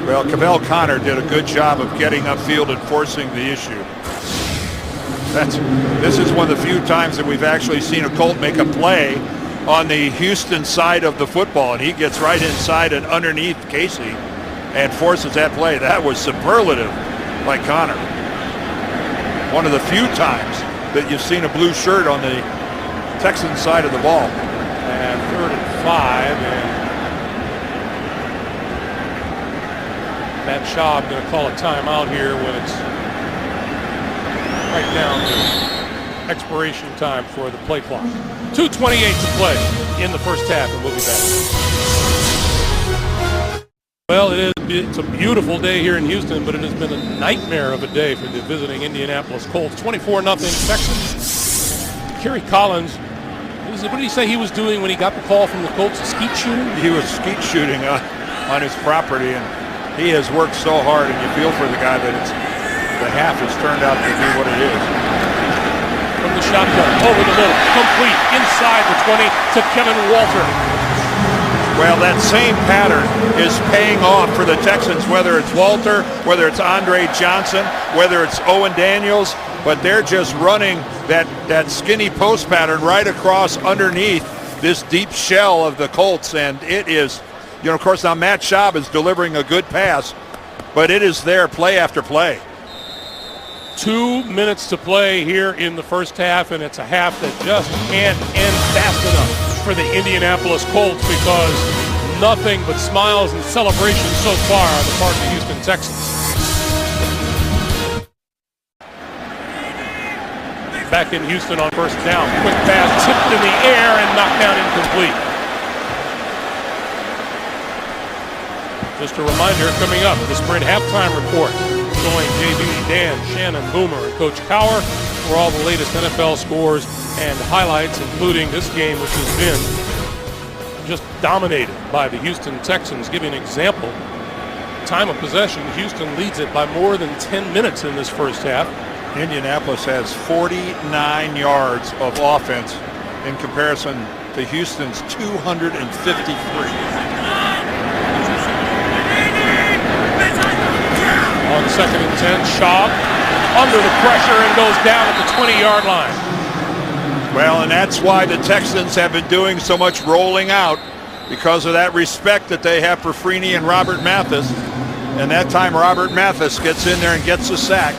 Well, Cavell Connor did a good job of getting upfield and forcing the issue. This is one of the few times that we've actually seen a Colt make a play on the Houston side of the football, and he gets right inside and underneath Casey and forces that play. That was superlative by Connor. One of the few times that you've seen a blue shirt on the Texans side of the ball. And 3rd and 5, and Matt Schaub going to call a timeout here when it's right down to expiration time for the play clock. 2:28 to play in the first half, and we'll be back. Well, it's a beautiful day here in Houston, but it has been a nightmare of a day for the visiting Indianapolis Colts. 24-0 Texans. Kerry Collins, what did he say he was doing when he got the call from the Colts? Skeet shooting? He was skeet shooting on his property, and he has worked so hard, and you feel for the guy that the half has turned out to be what it is. From the shotgun, over the middle, complete, inside the 20 to Kevin Walter. Well, that same pattern is paying off for the Texans, whether it's Walter, whether it's Andre Johnson, whether it's Owen Daniels, but they're just running that skinny post pattern right across underneath this deep shell of the Colts, and it is, of course, now Matt Schaub is delivering a good pass, but it is there play after play. 2 minutes to play here in the first half, and it's a half that just can't end fast enough for the Indianapolis Colts, because nothing but smiles and celebrations so far on the part of the Houston Texans. Back in Houston on first down. Quick pass tipped in the air and knocked down incomplete. Just a reminder, coming up, the Sprint halftime report. Join JB, Dan, Shannon, Boomer, and Coach Cower for all the latest NFL scores and highlights, including this game, which has been just dominated by the Houston Texans. Give you an example. Time of possession, Houston leads it by more than 10 minutes in this first half. Indianapolis has 49 yards of offense in comparison to Houston's 253. On 2nd and 10, Schaub under the pressure and goes down at the 20-yard line. Well, and that's why the Texans have been doing so much rolling out, because of that respect that they have for Freeney and Robert Mathis. And that time Robert Mathis gets in there and gets a sack.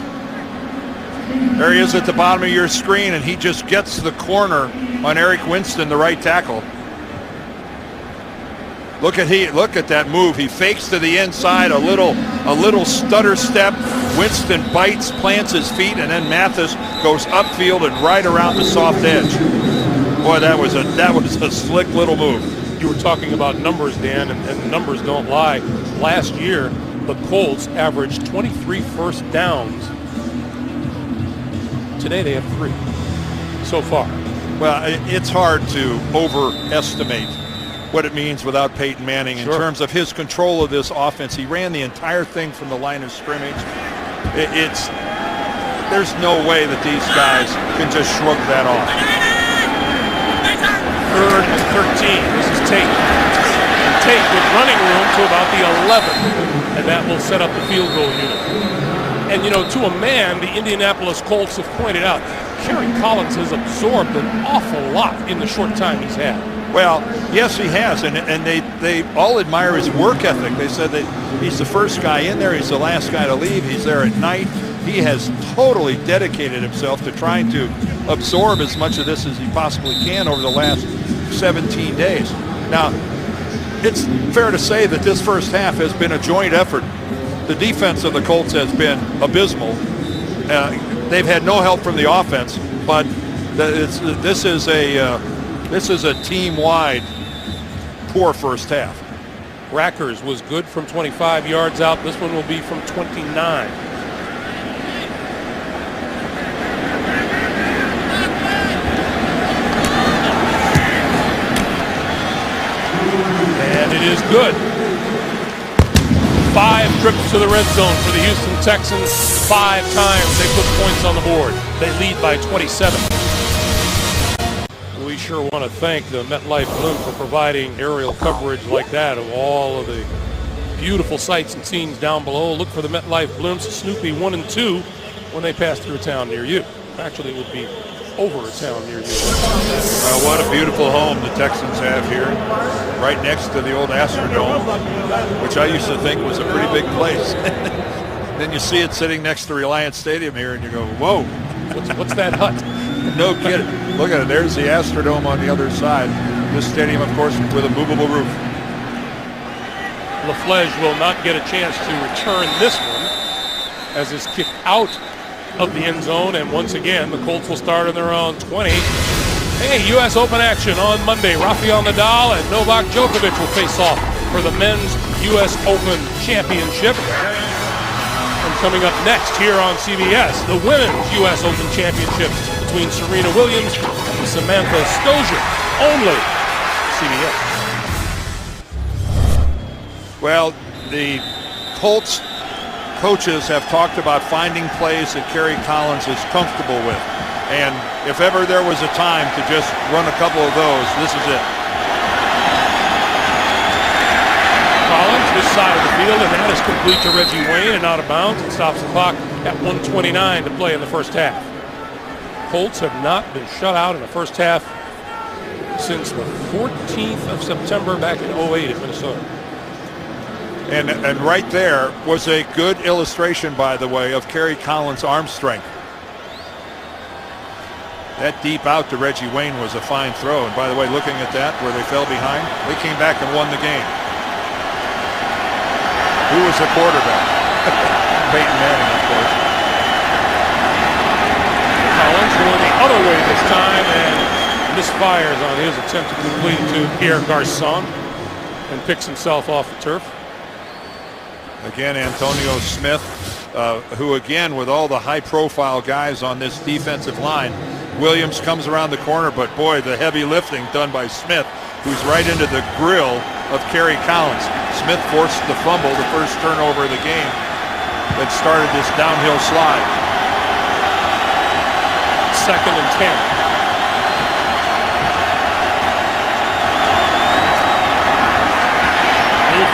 There he is at the bottom of your screen, and he just gets the corner on Eric Winston, the right tackle. Look at that move. He fakes to the inside, a little stutter step. Winston bites, plants his feet, and then Mathis goes upfield and right around the soft edge. Boy, that was a slick little move. You were talking about numbers, Dan, and the numbers don't lie. Last year, the Colts averaged 23 first downs. Today they have 3 so far. Well, it's hard to overestimate what it means without Peyton Manning in terms of his control of this offense. He ran the entire thing from the line of scrimmage. There's no way that these guys can just shrug that off. 3rd and 13. This is Tate. Tate with running room to about the 11, and that will set up the field goal unit. And, to a man, the Indianapolis Colts have pointed out, Kerry Collins has absorbed an awful lot in the short time he's had. Well, yes, he has, and they all admire his work ethic. They said that he's the first guy in there, he's the last guy to leave, he's there at night. He has totally dedicated himself to trying to absorb as much of this as he possibly can over the last 17 days. Now, it's fair to say that this first half has been a joint effort. The defense of the Colts has been abysmal. they've had no help from the offense, but this is a team-wide poor first half. Rackers was good from 25 yards out. This one will be from 29. And it is good. 5 trips to the red zone for the Houston Texans. 5 times they put points on the board. They lead by 27. We sure want to thank the MetLife Bloom for providing aerial coverage like that of all of the beautiful sights and scenes down below. Look for the MetLife Blooms, Snoopy 1 and 2 when they pass through a town near you. Actually, it would be over a town near you. What a beautiful home the Texans have here, right next to the old Astrodome, which I used to think was a pretty big place. Then you see it sitting next to Reliance Stadium here, and you go, whoa. What's that hut? No kidding. Look at it. There's the Astrodome on the other side. This stadium, of course, with a movable roof. LaFlege will not get a chance to return this one as it's kicked out of the end zone, and once again the Colts will start on their own 20. Hey, U.S. Open action on Monday. Rafael Nadal and Novak Djokovic will face off for the men's U.S. Open Championship. And coming up next here on CBS, the women's U.S. Open Championship between Serena Williams and Samantha Stosur. Only CBS. Well, the Colts coaches have talked about finding plays that Kerry Collins is comfortable with. And if ever there was a time to just run a couple of those, this is it. Collins, this side of the field, and that is complete to Reggie Wayne and out of bounds. It stops the clock at 1:29 to play in the first half. Colts have not been shut out in the first half since the 14th of September back in 08 at Minnesota. And right there was a good illustration, by the way, of Kerry Collins' arm strength. That deep out to Reggie Wayne was a fine throw. And by the way, looking at that, where they fell behind, they came back and won the game. Who was the quarterback? Peyton Manning, of course. Collins going the other way this time and misfires on his attempt to complete to Pierre Garçon and picks himself off the turf. Again, Antonio Smith, who again, with all the high-profile guys on this defensive line, Williams comes around the corner, but boy, the heavy lifting done by Smith, who's right into the grill of Kerry Collins. Smith forced the fumble, the first turnover of the game that started this downhill slide. 2nd and 10.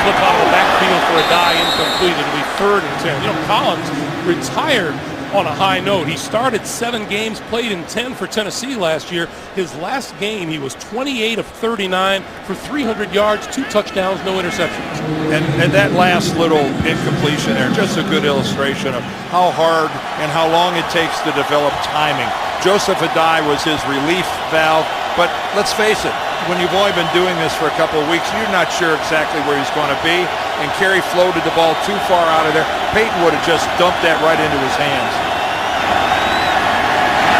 Flip out of the backfield for a die, incomplete. It'll be 3rd and 10. You know, Collins retired on a high note. He started 7 games, played in 10 for Tennessee last year. His last game, he was 28 of 39 for 300 yards, 2 touchdowns, no interceptions. And that last little incompletion there, just a good illustration of how hard and how long it takes to develop timing. Joseph Adai was his relief valve, but let's face it, when you've only been doing this for a couple of weeks, you're not sure exactly where he's going to be. And Kerry floated the ball too far out of there. Peyton would have just dumped that right into his hands.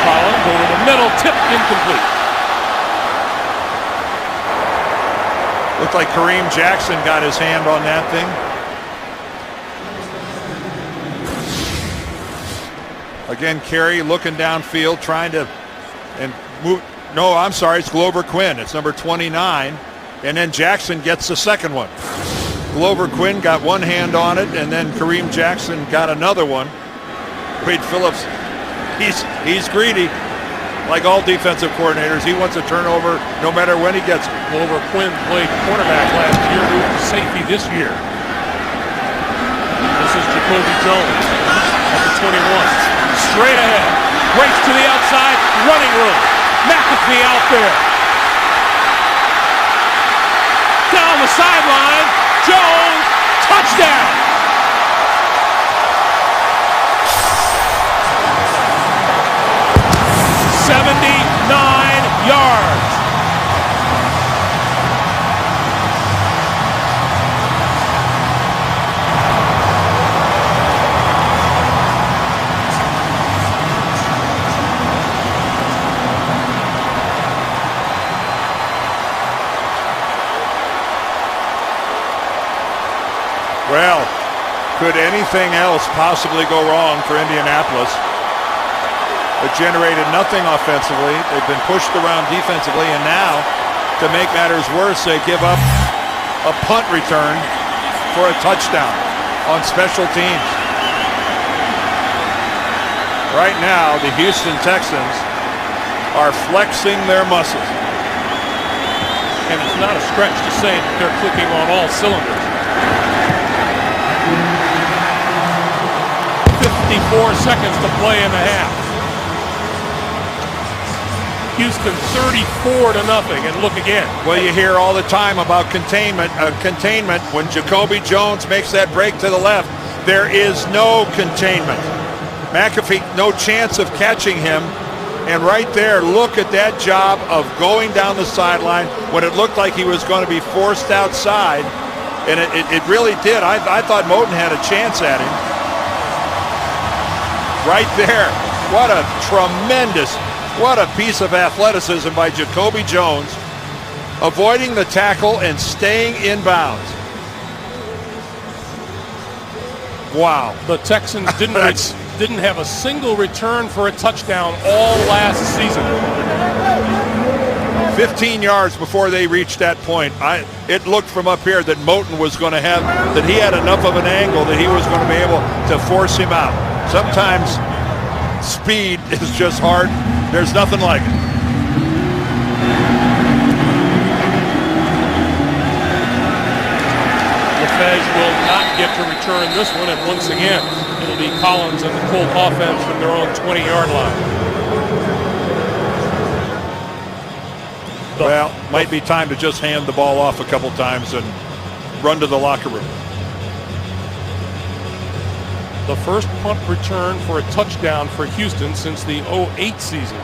Collins going to the middle, tipped incomplete. Looked like Kareem Jackson got his hand on that thing. Again, Kerry looking downfield, trying to move. No, I'm sorry, it's Glover Quinn. It's number 29. And then Jackson gets the second one. Glover Quinn got one hand on it, and then Kareem Jackson got another one. Wade Phillips, he's greedy. Like all defensive coordinators, he wants a turnover no matter when he gets it. Glover Quinn played quarterback last year, moved to safety this year. This is Jacoby Jones at the 21. Straight ahead, breaks to the outside, running room. McAfee out there. Down the sideline, Jones, touchdown. $79 yards. Well, could anything else possibly go wrong for Indianapolis? It generated nothing offensively. They've been pushed around defensively, and now, to make matters worse, they give up a punt return for a touchdown on special teams. Right now, the Houston Texans are flexing their muscles. And it's not a stretch to say that they're clicking on all cylinders. 54 seconds to play in the half. Houston 34-0, and look again. Well, you hear all the time about containment. When Jacoby Jones makes that break to the left, there is no containment. McAfee, no chance of catching him. And right there, look at that job of going down the sideline when it looked like he was going to be forced outside. And it really did. I thought Moton had a chance at him. Right there. What a piece of athleticism by Jacoby Jones, avoiding the tackle and staying in bounds. Wow. The Texans didn't have a single return for a touchdown all last season. 15 yards before they reached that point, it looked from up here that Moton was going to have, that he had enough of an angle that he was going to be able to force him out. Sometimes speed is just hard. There's nothing like it. LeFage will not get to return this one, and once again, it'll be Collins and the Colt offense from their own 20-yard line. Well, might be time to just hand the ball off a couple times and run to the locker room. The first punt return for a touchdown for Houston since the 2008 season.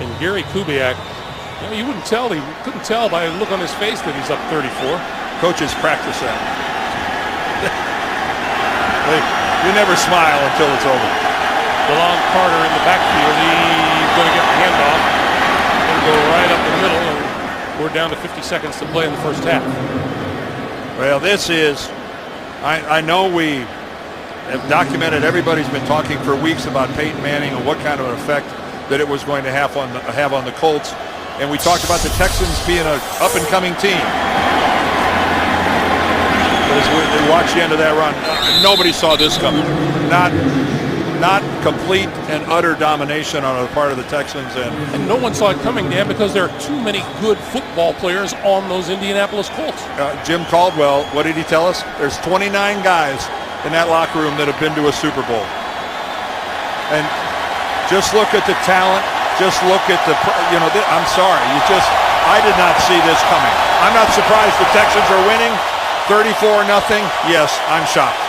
And Gary Kubiak, you couldn't tell by the look on his face that he's up 34. Coaches practice that. You never smile until it's over. DeLon Carter in the backfield. He's going to get the handoff. Going to go right up the middle, and we're down to 50 seconds to play in the first half. Well, this is, I know we have documented, everybody's been talking for weeks about Peyton Manning and what kind of an effect that it was going to have on the Colts. And we talked about the Texans being an up-and-coming team. But as we watch the end of that run, nobody saw this coming. Not complete and utter domination on the part of the Texans. And no one saw it coming, Dan, because there are too many good football players on those Indianapolis Colts. Jim Caldwell, what did he tell us? There's 29 guys in that locker room that have been to a Super Bowl. And just look at the talent. Just look at I'm sorry. I did not see this coming. I'm not surprised the Texans are winning 34-0. Yes, I'm shocked.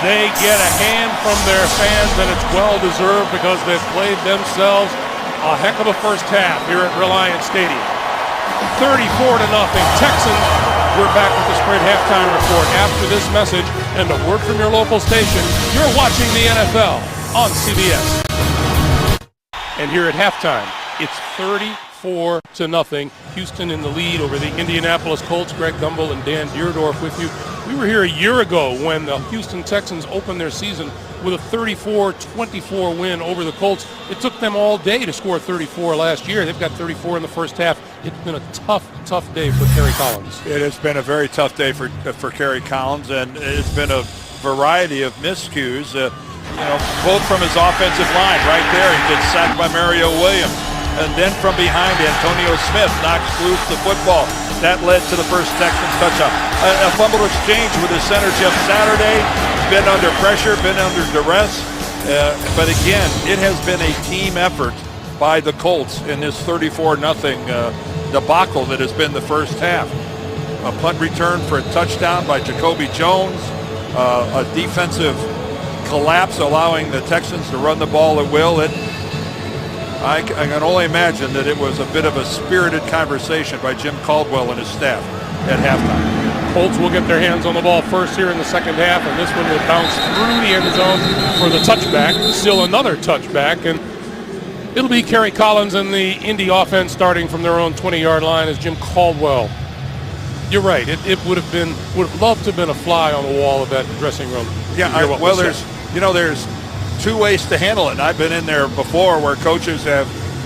They get a hand from their fans, and it's well-deserved because they've played themselves a heck of a first half here at Reliant Stadium. 34-0. Texans, we're back with the Spread Halftime Report after this message and a word from your local station. You're watching the NFL on CBS. And here at halftime, it's 34-0. Houston in the lead over the Indianapolis Colts. Greg Gumbel and Dan Deerdorf with you. We were here a year ago when the Houston Texans opened their season with a 34-24 win over the Colts. It took them all day to score 34 last year. They've got 34 in the first half. It's been a tough day for Kerry Collins. It has been a very tough day for Kerry Collins, and it's been a variety of miscues. Both from his offensive line right there. He gets sacked by Mario Williams. And then from behind, Antonio Smith knocks loose the football. That led to the first Texans touchdown. A fumble exchange with his center, Jeff Saturday. Been under pressure, been under duress. But again, it has been a team effort by the Colts in this 34-0 debacle that has been the first half. A punt return for a touchdown by Jacoby Jones. A defensive collapse allowing the Texans to run the ball at will. I can only imagine that it was a bit of a spirited conversation by Jim Caldwell and his staff at halftime. Colts will get their hands on the ball first here in the second half, and this one will bounce through the end zone for the touchback. Still another touchback, and it'll be Kerry Collins and the Indy offense starting from their own 20-yard line as Jim Caldwell You're right. It would have loved to have been a fly on the wall of that dressing room. Yeah, there's two ways to handle it. And I've been in there before where coaches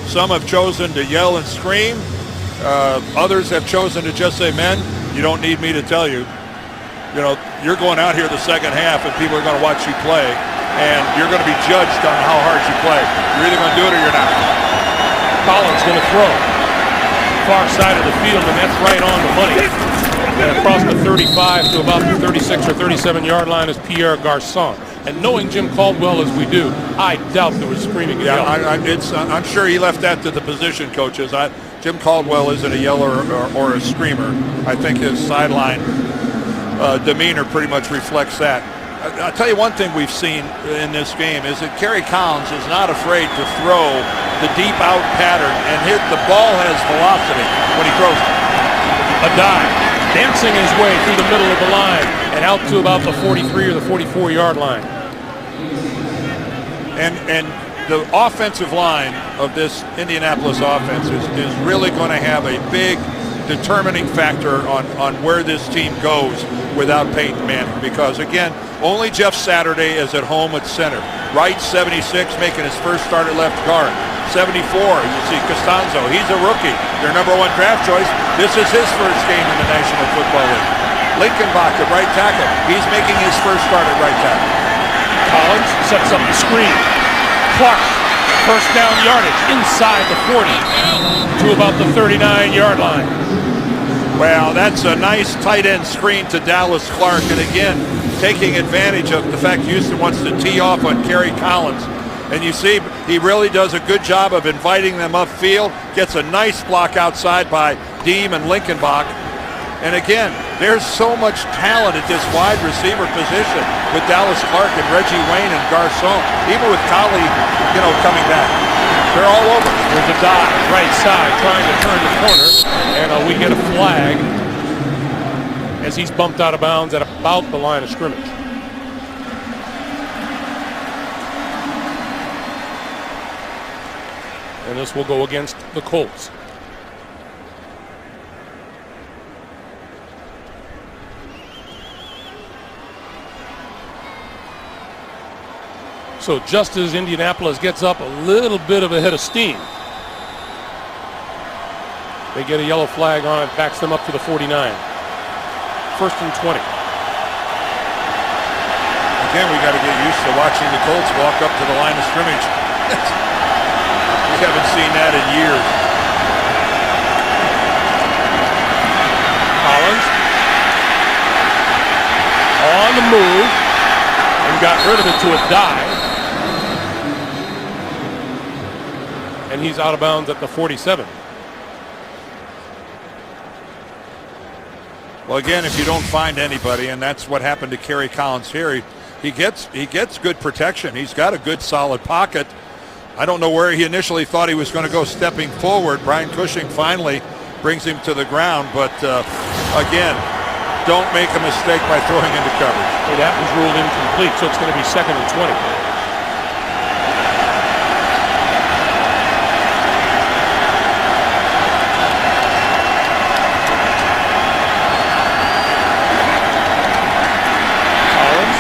some have chosen to yell and scream. Others have chosen to just say, men, you don't need me to tell you. You're going out here the second half and people are going to watch you play and you're going to be judged on how hard you play. You're either going to do it or you're not. Collins going to throw. Far side of the field, and that's right on the money. And across the 35 to about the 36 or 37 yard line is Pierre Garçon. And knowing Jim Caldwell as we do, I doubt there was screaming and yelling. I'm sure he left that to the position coaches. Jim Caldwell isn't a yeller or a screamer. I think his sideline demeanor pretty much reflects that. I'll tell you one thing we've seen in this game is that Kerry Collins is not afraid to throw the deep out pattern and the ball has velocity when he throws it. A dive, dancing his way through the middle of the line and out to about the 43 or the 44 yard line. And the offensive line of this Indianapolis offense is really going to have a big determining factor on where this team goes without Peyton Manning, because again, only Jeff Saturday is at home at center. Wright, 76, making his first start at left guard. 74, you see Costanzo, he's a rookie, their number one draft choice. This is his first game in the National Football League. Linkenbach at right tackle, he's making his first start at right tackle. Collins sets up the screen. Clark, first down yardage inside the 40 to about the 39 yard line. Well, that's a nice tight end screen to Dallas Clark, and again, taking advantage of the fact Houston wants to tee off on Kerry Collins. And you see, he really does a good job of inviting them upfield, gets a nice block outside by Deem and Linkenbach. And again, there's so much talent at this wide receiver position with Dallas Clark and Reggie Wayne and Garçon, even with Collie, coming back. They're all over. There's a dive, right side, trying to turn the corner, and we get a flag as he's bumped out of bounds at about the line of scrimmage. And this will go against the Colts. So just as Indianapolis gets up a little bit of a head of steam, they get a yellow flag on it, backs them up to the 49. First and 20. Again, we got to get used to watching the Colts walk up to the line of scrimmage. We haven't seen that in years. Collins on the move and got rid of it to a dive. And he's out of bounds at the 47. Well, again, if you don't find anybody, and that's what happened to Kerry Collins here, he gets good protection. He's got a good solid pocket. I don't know where he initially thought he was going to go stepping forward. Brian Cushing finally brings him to the ground, but again, don't make a mistake by throwing into coverage. Hey, that was ruled incomplete, so it's going to be second and 20.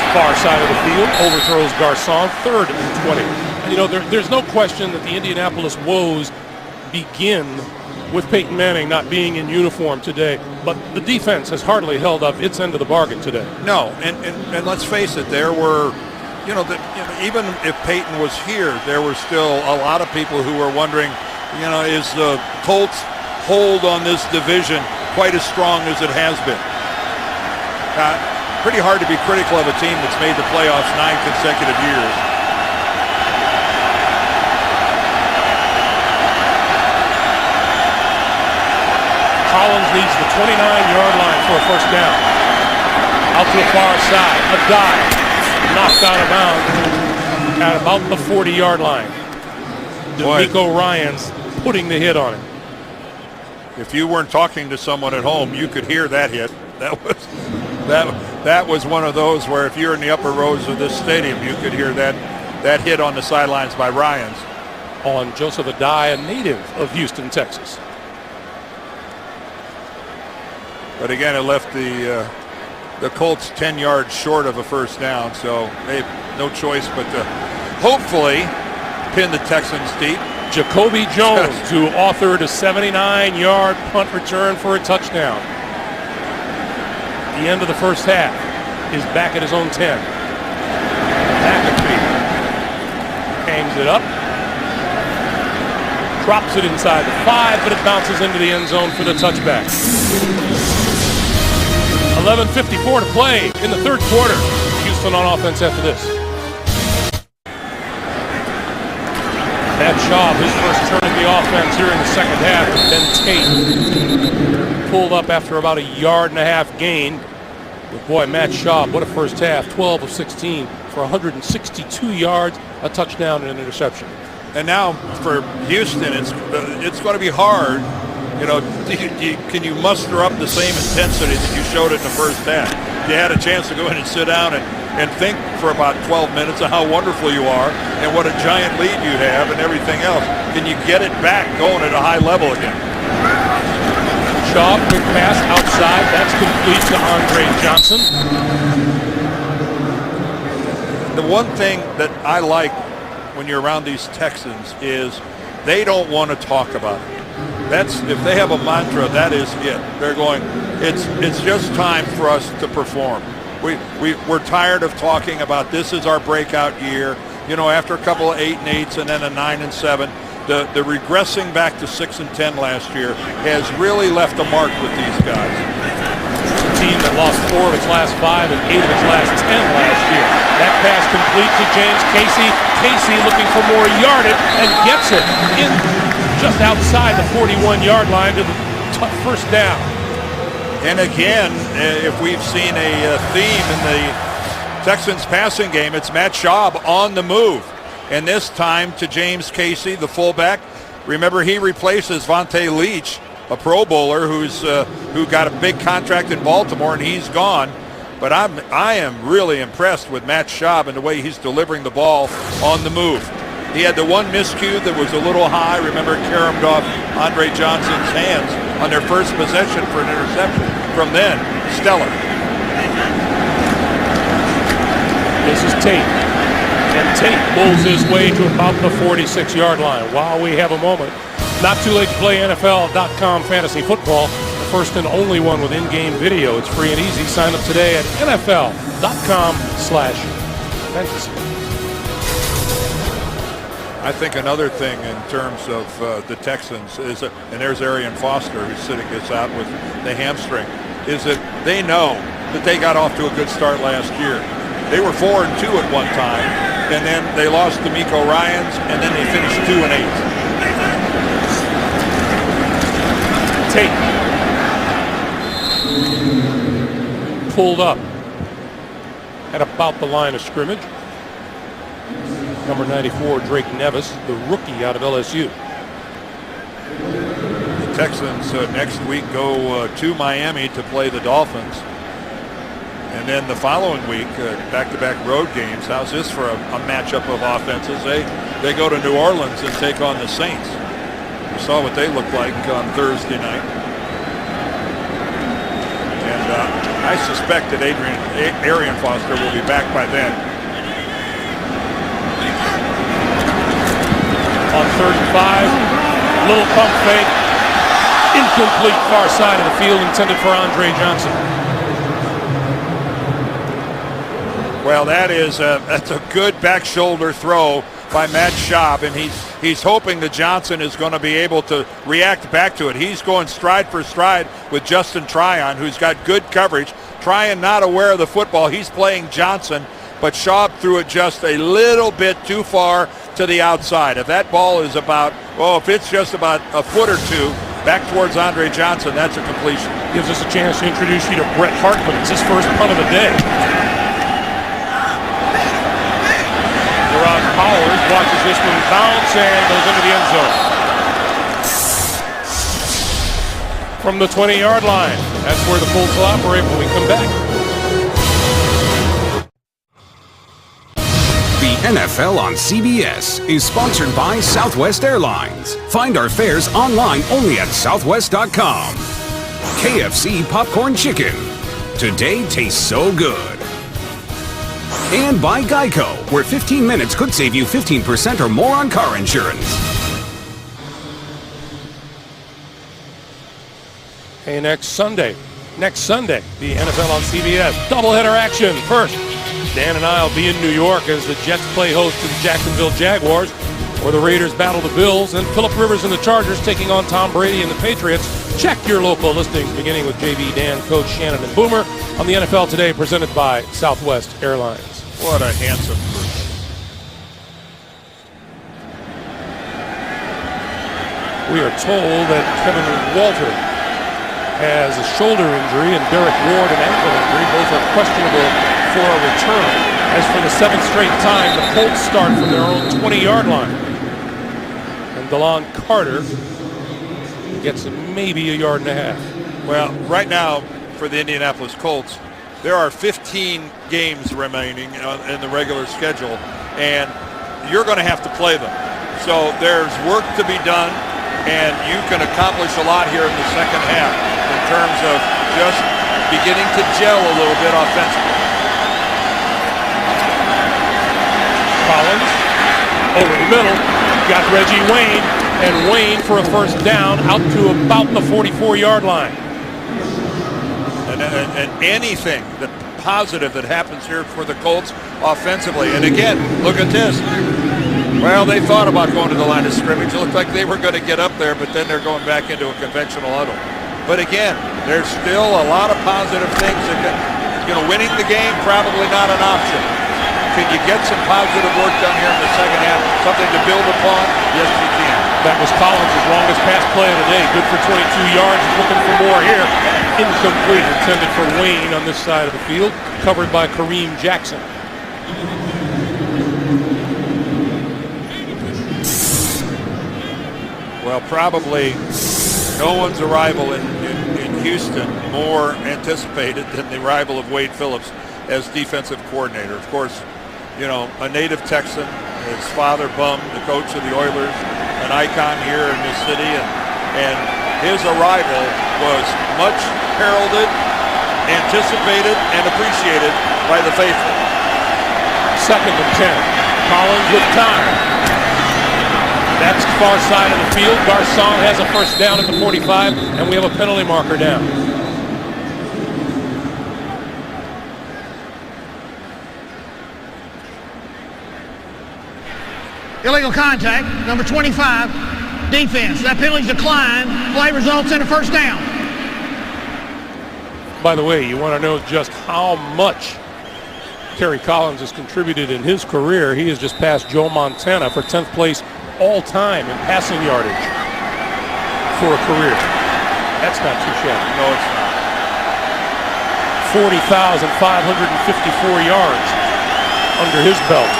Far side of the field, overthrows Garçon, third and 20. There's no question that the Indianapolis woes begin with Peyton Manning not being in uniform today, but the defense has hardly held up its end of the bargain today. No, and let's face it, there were, even if Peyton was here, there were still a lot of people who were wondering, is the Colts' hold on this division quite as strong as it has been? Pretty hard to be critical of a team that's made the playoffs 9 consecutive years. Collins leads the 29-yard line for a first down. Out to the far side, a dive, knocked out of bounds at about the 40-yard line. D'Amico Ryans putting the hit on it. If you weren't talking to someone at home, you could hear that hit. That was one of those where if you're in the upper rows of this stadium, you could hear that hit on the sidelines by Ryans. On Joseph Adai, a native of Houston, Texas. But again, it left the Colts 10 yards short of a first down, so they have no choice but to hopefully pin the Texans deep. Jacoby Jones, who authored a 79-yard punt return for a touchdown. At the end of the first half, is back at his own 10. McAfee hangs it up. Drops it inside the 5, but it bounces into the end zone for the touchback. 11:54 to play in the third quarter. Houston on offense after this. Matt Schaub, his first turn of the offense here in the second half, and then Tate pulled up after about a 1.5-yard gain. But boy, Matt Schaub, what a first half. 12 of 16 for 162 yards, a touchdown and an interception. And now for Houston, it's going to be hard. You know, can you muster up the same intensity that you showed in the first half? You had a chance to go in and sit down and think for about 12 minutes of how wonderful you are and what a giant lead you have and everything else. Can you get it back going at a high level again? Shaw, quick pass outside. That's complete to Andre Johnson. The one thing that I like when you're around these Texans is they don't want to talk about it. That's, if they have a mantra, that is it. They're going, it's just time for us to perform. We're tired of talking about this is our breakout year. You know, after a couple of 8-8s and then a 9-7, the regressing back to 6-10 last year has really left a mark with these guys. A team that lost 4 of its last 5 and 8 of its last 10 last year. That pass complete to James Casey. Casey looking for more yardage and gets it in just outside the 41-yard line to the first down. And again, if we've seen a theme in the Texans passing game, it's Matt Schaub on the move. And this time to James Casey, the fullback. Remember, he replaces Vontae Leach, a Pro Bowler who got a big contract in Baltimore, and he's gone. But I am really impressed with Matt Schaub and the way he's delivering the ball on the move. He had the one miscue that was a little high. Remember, it caromed off Andre Johnson's hands on their first possession for an interception. From then, stellar. This is Tate. And Tate pulls his way to about the 46-yard line. While we have a moment, not too late to play NFL.com fantasy football. The first and only one with in-game video. It's free and easy. Sign up today at NFL.com/fantasy. I think another thing in terms of the Texans is, and there's Arian Foster who's sitting this out with the hamstring, is that they know that they got off to a good start last year. They were 4-2 at one time, and then they lost to Miko Ryans, and then they finished 2-8. Tate pulled up at about the line of scrimmage. Number 94, Drake Nevis, the rookie out of LSU. The Texans next week go to Miami to play the Dolphins. And then the following week, back-to-back road games. How's this for a matchup of offenses? They go to New Orleans and take on the Saints. We saw what they looked like on Thursday night. And I suspect that Arian Foster will be back by then. On 3rd and 5, little pump fake, incomplete far side of the field intended for Andre Johnson. Well, that's a good back shoulder throw by Matt Schaub, and he's hoping that Johnson is going to be able to react back to it. He's going stride for stride with Justin Tryon, who's got good coverage. Tryon not aware of the football. He's playing Johnson, but Schaub threw it just a little bit too far to the outside. If that ball is if it's just about a foot or two back towards Andre Johnson, that's a completion. Gives us a chance to introduce you to Brett Hartman. It's his first punt of the day. Gerard Powers watches this one bounce and goes into the end zone. From the 20-yard line. That's where the Colts will operate when we come back. The NFL on CBS is sponsored by Southwest Airlines. Find our fares online only at southwest.com. KFC popcorn chicken. Today tastes so good. And by Geico, where 15 minutes could save you 15% or more on car insurance. Hey, next Sunday, the NFL on CBS. Doubleheader action. First, Dan and I will be in New York as the Jets play host to the Jacksonville Jaguars, or the Raiders battle the Bills, and Phillip Rivers and the Chargers taking on Tom Brady and the Patriots. Check your local listings, beginning with JB, Dan, Coach, Shannon, and Boomer on the NFL Today, presented by Southwest Airlines. What a handsome group. We are told that Kevin Walter has a shoulder injury and Derek Ward an ankle injury. Both are questionable for a return. As for the seventh straight time, the Colts start from their own 20-yard line. And DeLon Carter gets maybe a yard and a half. Well, right now for the Indianapolis Colts, there are 15 games remaining in the regular schedule, and you're going to have to play them. So there's work to be done, and you can accomplish a lot here in the second half in terms of just beginning to gel a little bit offensively. Collins over the middle, got Reggie Wayne, and Wayne for a first down out to about the 44-yard line. And anything that positive that happens here for the Colts offensively. And again, look at this. Well, they thought about going to the line of scrimmage. It looked like they were going to get up there, but then they're going back into a conventional huddle. But again, there's still a lot of positive things. Winning the game, probably not an option. Can you get some positive work done here in the second half? Something to build upon? Yes, you can. That was Collins' longest pass play of the day. Good for 22 yards. Looking for more here. Incomplete. Intended for Wayne on this side of the field. Covered by Kareem Jackson. Well, probably no one's arrival in Houston more anticipated than the arrival of Wade Phillips as defensive coordinator. Of course, a native Texan, his father Bum, the coach of the Oilers, an icon here in this city, and his arrival was much heralded, anticipated, and appreciated by the faithful. 2nd and 10. Collins with time. That's far side of the field. Garcon has a first down at the 45, and we have a penalty marker down. Illegal contact, number 25, defense. That penalty's declined. Play results in a first down. By the way, you want to know just how much Kerry Collins has contributed in his career. He has just passed Joe Montana for 10th place all time in passing yardage for a career. That's not too shabby. No, it's not. 40,554 yards under his belt.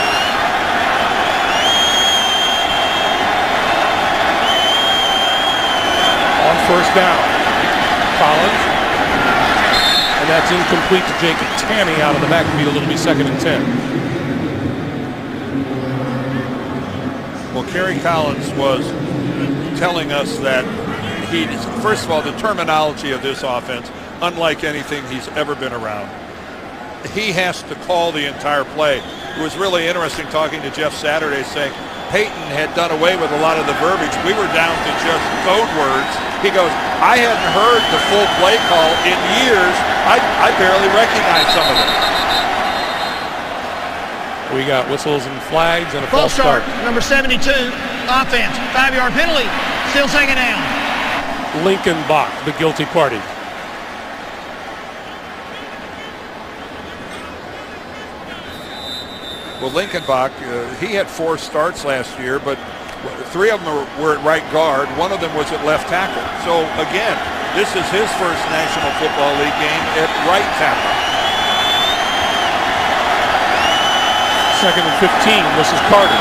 On first down, Collins, and that's incomplete to Jacob Tammy out of the backfield. It'll be 2nd and 10. Well, Kerry Collins was telling us that first of all, the terminology of this offense, unlike anything he's ever been around. He has to call the entire play. It was really interesting talking to Jeff Saturday, saying Peyton had done away with a lot of the verbiage. We were down to just code words. He goes, I hadn't heard the full play call in years. I barely recognized some of it. We got whistles and flags and a false start. Number 72, offense, 5-yard penalty, still 2nd down. Lincoln Bach, the guilty party. Well, Lincoln Bach, he had 4 starts last year, but 3 of them were at right guard. 1 of them was at left tackle. So, again, this is his first National Football League game at right tackle. 2nd and 15. This is Carter.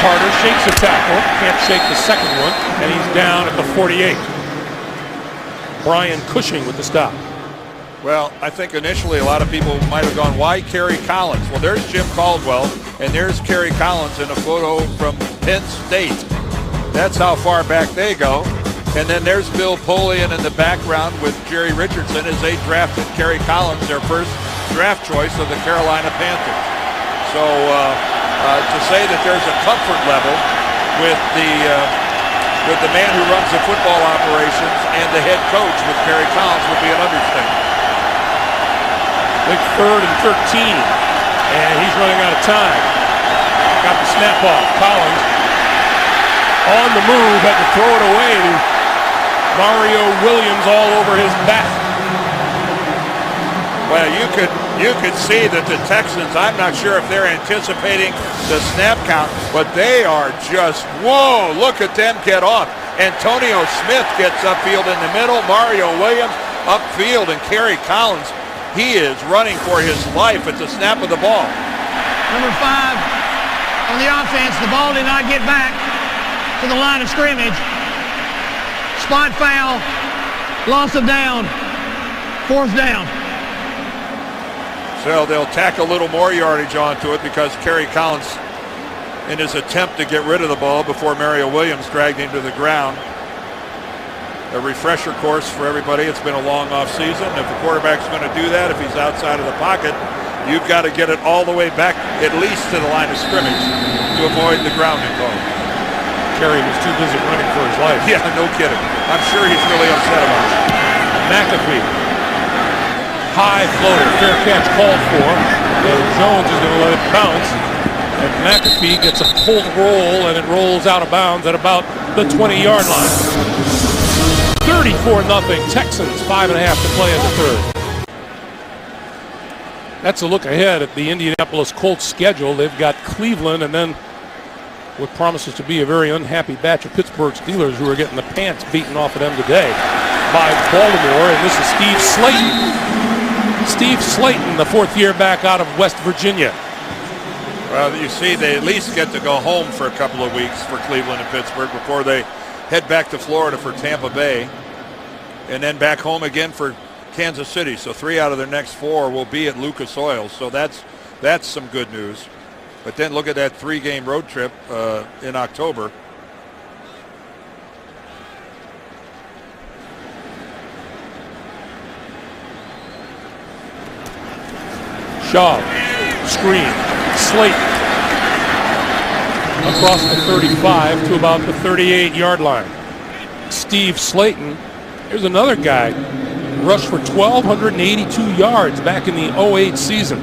Carter shakes a tackle. Can't shake the second one. And he's down at the 48. Brian Cushing with the stop. Well, I think initially a lot of people might have gone, why Kerry Collins? Well, there's Jim Caldwell, and there's Kerry Collins in a photo from Penn State. That's how far back they go. And then there's Bill Polian in the background with Jerry Richardson as they drafted Kerry Collins, their first draft choice of the Carolina Panthers. So to say that there's a comfort level with the man who runs the football operations and the head coach with Kerry Collins would be an understatement. Big 3rd and 13, and he's running out of time. Got the snap off. Collins on the move, had to throw it away to Mario Williams all over his back. Well, you could see that the Texans, I'm not sure if they're anticipating the snap count, but they are just, whoa, look at them get off. Antonio Smith gets upfield in the middle, Mario Williams upfield, and Kerry Collins, he is running for his life at the snap of the ball. Number 5 on the offense, the ball did not get back to the line of scrimmage. Spot foul, loss of down, 4th down. So they'll tack a little more yardage onto it because Kerry Collins, in his attempt to get rid of the ball before Mario Williams dragged him to the ground. A refresher course for everybody. It's been a long off season. If the quarterback's going to do that, if he's outside of the pocket, you've got to get it all the way back at least to the line of scrimmage to avoid the grounding ball. Kerry was too busy running for his life. Yeah, no kidding. I'm sure he's really upset about it. McAfee. High floater, fair catch called for. And Jones is going to let it bounce. And McAfee gets a pulled roll, and it rolls out of bounds at about the 20-yard line. 34-0. Texans, 5.5 to play in the 3rd. That's a look ahead at the Indianapolis Colts schedule. They've got Cleveland and then what promises to be a very unhappy batch of Pittsburgh Steelers who are getting the pants beaten off of them today by Baltimore. And this is Steve Slayton. Steve Slayton, the 4th year back out of West Virginia. Well, you see, they at least get to go home for a couple of weeks for Cleveland and Pittsburgh before they head back to Florida for Tampa Bay and then back home again for Kansas City. So 3 out of their next 4 will be at Lucas Oil. So that's some good news. But then look at that 3-game road trip in October. Shaw, screen, Slayton across the 35 to about the 38-yard line. Steve Slayton, here's another guy, rushed for 1,282 yards back in the 08 season.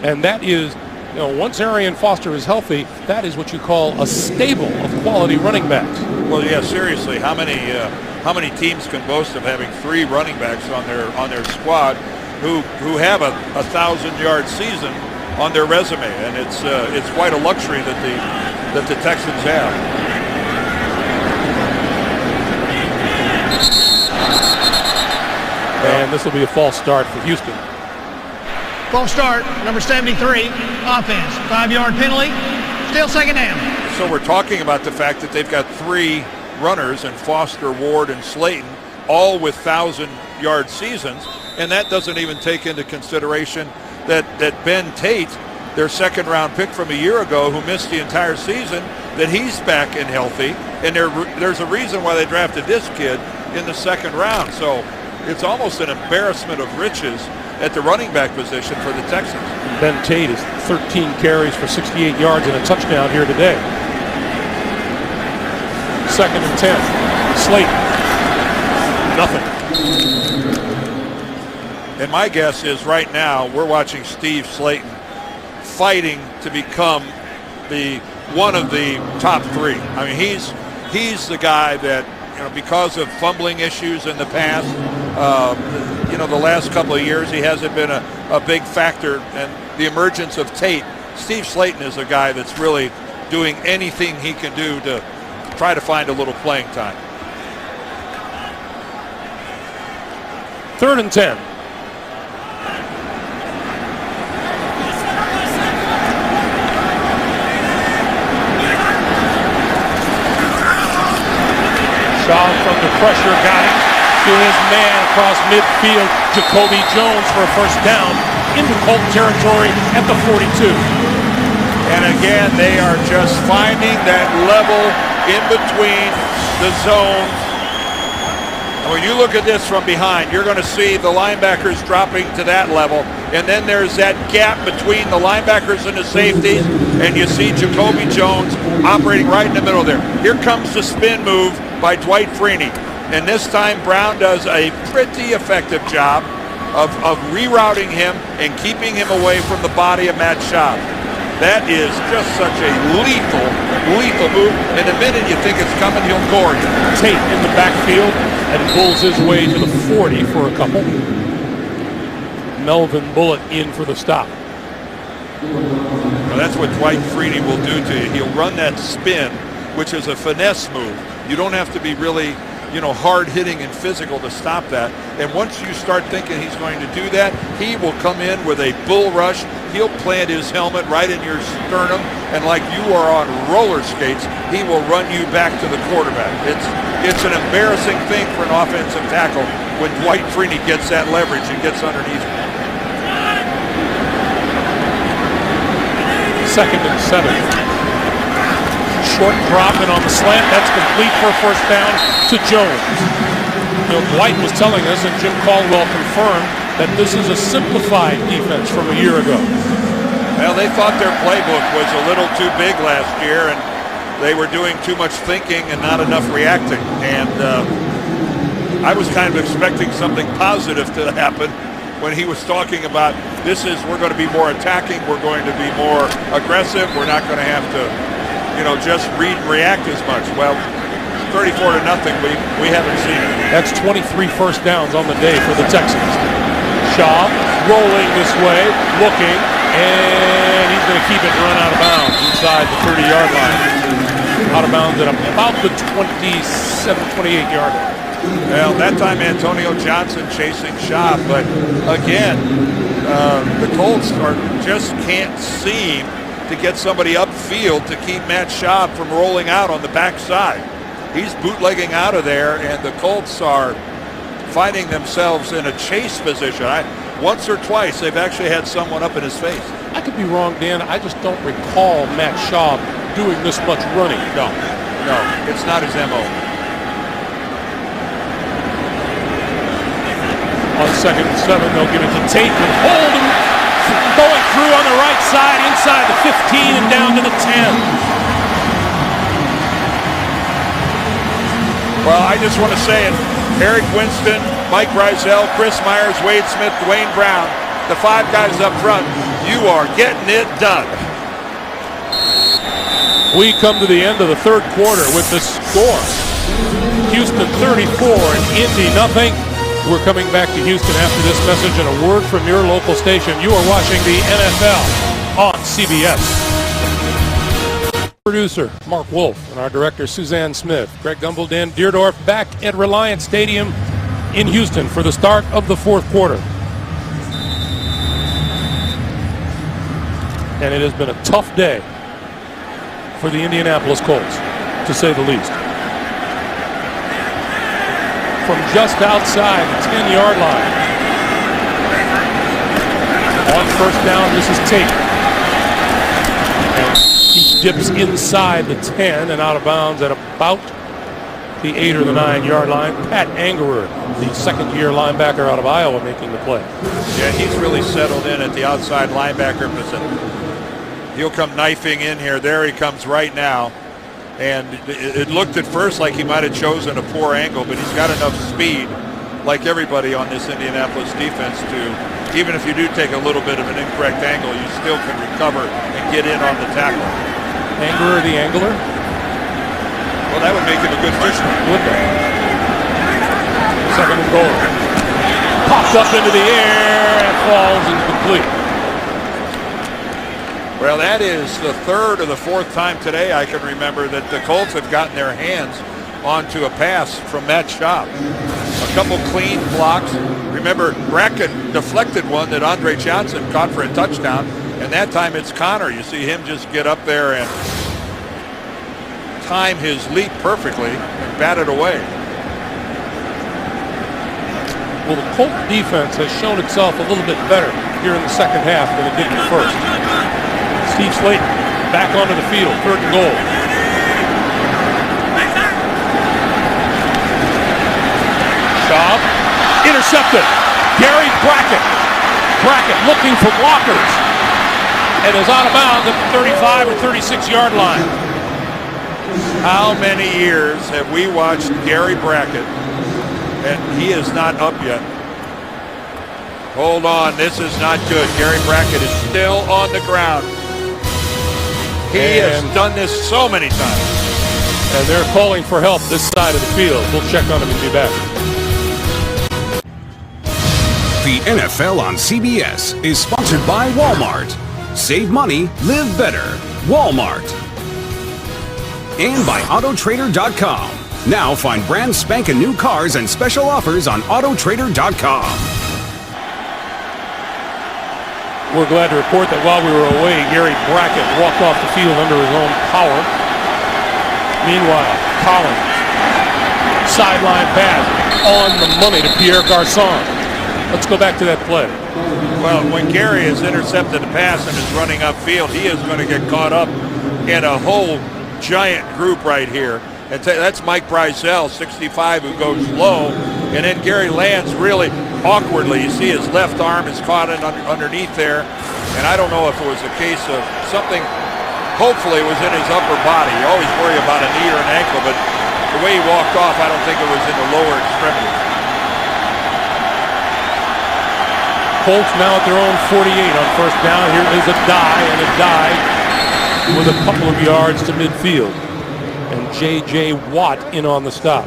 And that is, once Arian Foster is healthy, that is what you call a stable of quality running backs. Well, yeah, seriously, how many teams can boast of having 3 running backs on their squad who have a 1,000-yard season on their resume, and it's quite a luxury that the Texans have. And this will be a false start for Houston. False start, number 73, offense. 5-yard penalty, still 2nd down. So we're talking about the fact that they've got 3 runners in Foster, Ward, and Slayton, all with 1,000-yard seasons. And that doesn't even take into consideration that Ben Tate, their 2nd-round pick from a year ago, who missed the entire season, that he's back and healthy. And there's a reason why they drafted this kid in the 2nd round. So it's almost an embarrassment of riches at the running back position for the Texans. Ben Tate is 13 carries for 68 yards and a touchdown here today. 2nd and 10. Slayton. Nothing. And my guess is right now we're watching Steve Slayton fighting to become one of the top 3. I mean, he's the guy that, because of fumbling issues in the past, the last couple of years he hasn't been a big factor. And the emergence of Tate, Steve Slayton is a guy that's really doing anything he can do to try to find a little playing time. 3rd and 10. Shaw from the pressure got it to his man across midfield. Jacoby Jones for a 1st down into Colt territory at the 42. And again, they are just finding that level in between the zones When you look at this from behind, you're going to see the linebackers dropping to that level, and then there's that gap between the linebackers and the safeties, and you see Jacoby Jones operating right in the middle there. Here comes the spin move by Dwight Freeney, and this time Brown does a pretty effective job of rerouting him and keeping him away from the body of Matt Schaub. That is just such a lethal move, and the minute you think it's coming, he'll gore you. Tate in the backfield and pulls his way to the 40 for a couple. Melvin Bullitt in for the stop. Well, that's what Dwight Freeney will do to you. He'll run that spin, which is a finesse move. You don't have to be really, hard-hitting and physical to stop that. And once you start thinking he's going to do that, he will come in with a bull rush. He'll plant his helmet right in your sternum, and like you are on roller skates, he will run you back to the quarterback. It's an embarrassing thing for an offensive tackle when Dwight Freeney gets that leverage and gets underneath. 2nd and 7. Short drop and on the slant, that's complete for a first down to Jones. Dwight was telling us, and Jim Caldwell confirmed, that this is a simplified defense from a year ago. Well, they thought their playbook was a little too big last year, and they were doing too much thinking and not enough reacting. And I was kind of expecting something positive to happen when he was talking about we're going to be more attacking, we're going to be more aggressive, we're not going to have to just read and react as much. Well, 34-0, we haven't seen it. That's 23 first downs on the day for the Texans. Schaub rolling this way, looking, and he's going to keep it and run out of bounds inside the 30-yard line. Out of bounds at about the 28-yard line. Well, that time Antonio Johnson chasing Schaub, but again, the Colts just can't seem to get somebody upfield to keep Matt Schaub from rolling out on the backside. He's bootlegging out of there, and the Colts are finding themselves in a chase position. Once or twice, they've actually had someone up in his face. I could be wrong, Dan. I just don't recall Matt Schaub doing this much running. No, it's not his MO. On 2nd and 7, they'll give it to Tate and hold him. Going through on the right side, inside the 15 and down to the 10. Well, I just want to say it. Eric Winston, Mike Breisel, Chris Myers, Wade Smith, Dwayne Brown, the 5 guys up front, you are getting it done. We come to the end of the 3rd quarter with the score. Houston 34 and Indy nothing. We're coming back to Houston after this message and a word from your local station. You are watching the NFL on CBS. Producer Mark Wolf and our director Suzanne Smith. Greg Gumbel, Dan Deerdorf back at Reliance Stadium in Houston for the start of the 4th quarter. And it has been a tough day for the Indianapolis Colts, to say the least. From just outside the 10-yard line. On first down, this is Tate. And he dips inside the 10 and out of bounds at about the 8 or the 9-yard line. Pat Angerer, the 2nd-year linebacker out of Iowa, making the play. Yeah, he's really settled in at the outside linebacker position. He'll come knifing in here. There he comes right now. And it looked at first like he might have chosen a poor angle, but he's got enough speed, like everybody on this Indianapolis defense, to, even if you do take a little bit of an incorrect angle, you still can recover and get in on the tackle. Angerer the angler? Well, that would make him a good fisherman. Would they? 2nd and goal. Popped up into the air and falls incomplete. Well, that is the 3rd or the 4th time today I can remember that the Colts have gotten their hands onto a pass from Matt Schaub. A couple clean blocks. Remember, Bracken deflected one that Andre Johnson caught for a touchdown, and that time it's Connor. You see him just get up there and time his leap perfectly and bat it away. Well, the Colt defense has shown itself a little bit better here in the 2nd half than it did in the 1st. Steve Slayton back onto the field, 3rd and goal. Handoff. Intercepted. Gary Brackett. Brackett looking for blockers. And is out of bounds at the 35 or 36-yard line. How many years have we watched Gary Brackett, and he is not up yet? Hold on, this is not good. Gary Brackett is still on the ground. He has done this so many times. And they're calling for help this side of the field. We'll check on him and be back. The NFL on CBS is sponsored by Walmart. Save money, live better. Walmart. And by Autotrader.com. Now find brand spanking new cars and special offers on Autotrader.com. We're glad to report that while we were away, Gary Brackett walked off the field under his own power. Meanwhile, Collins, sideline pass, on the money to Pierre Garçon. Let's go back to that play. Well, when Gary has intercepted the pass and is running upfield, he is going to get caught up in a whole giant group right here. And that's Mike Breisel, 65, who goes low. And then Gary lands really awkwardly. You see his left arm is caught underneath there. And I don't know if it was a case of something, hopefully it was in his upper body. You always worry about a knee or an ankle, but the way he walked off, I don't think it was in the lower extremity. Colts now at their own 48 on first down. Here is a dive with a couple of yards to midfield. And J.J. Watt in on the stop.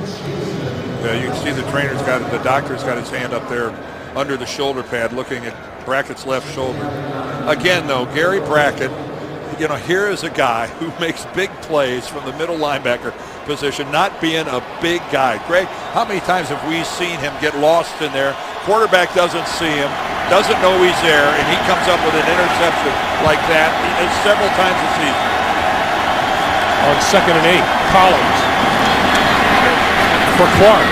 Yeah, you can see the doctor's got his hand up there under the shoulder pad looking at Brackett's left shoulder. Again, though, Gary Brackett, you know, here is a guy who makes big plays from the middle linebacker position, not being a big guy. Greg, how many times have we seen him get lost in there? Quarterback doesn't see him, doesn't know he's there, and he comes up with an interception like that several times a season. On 2nd and 8, Collins for Clark.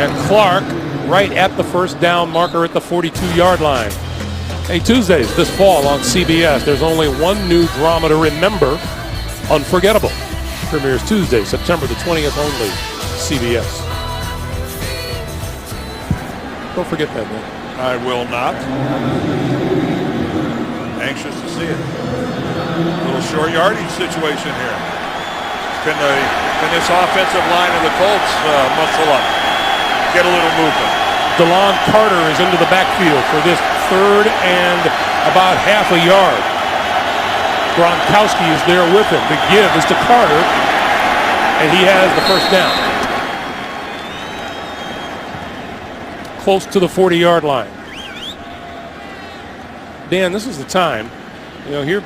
And Clark right at the first down marker at the 42-yard line. Hey, Tuesdays this fall on CBS, there's only one new drama to remember, Unforgettable. Premieres Tuesday, September the 20th only, CBS. Don't forget that, man. I will not. Anxious to see it. A little short yardage situation here. Can this offensive line of the Colts muscle up? Get a little movement. DeLon Carter is into the backfield for this 3rd and about half a yard. Gronkowski is there with him. The give is to Carter, and he has the first down. Close to the 40-yard line. Dan, this is the time. You know, here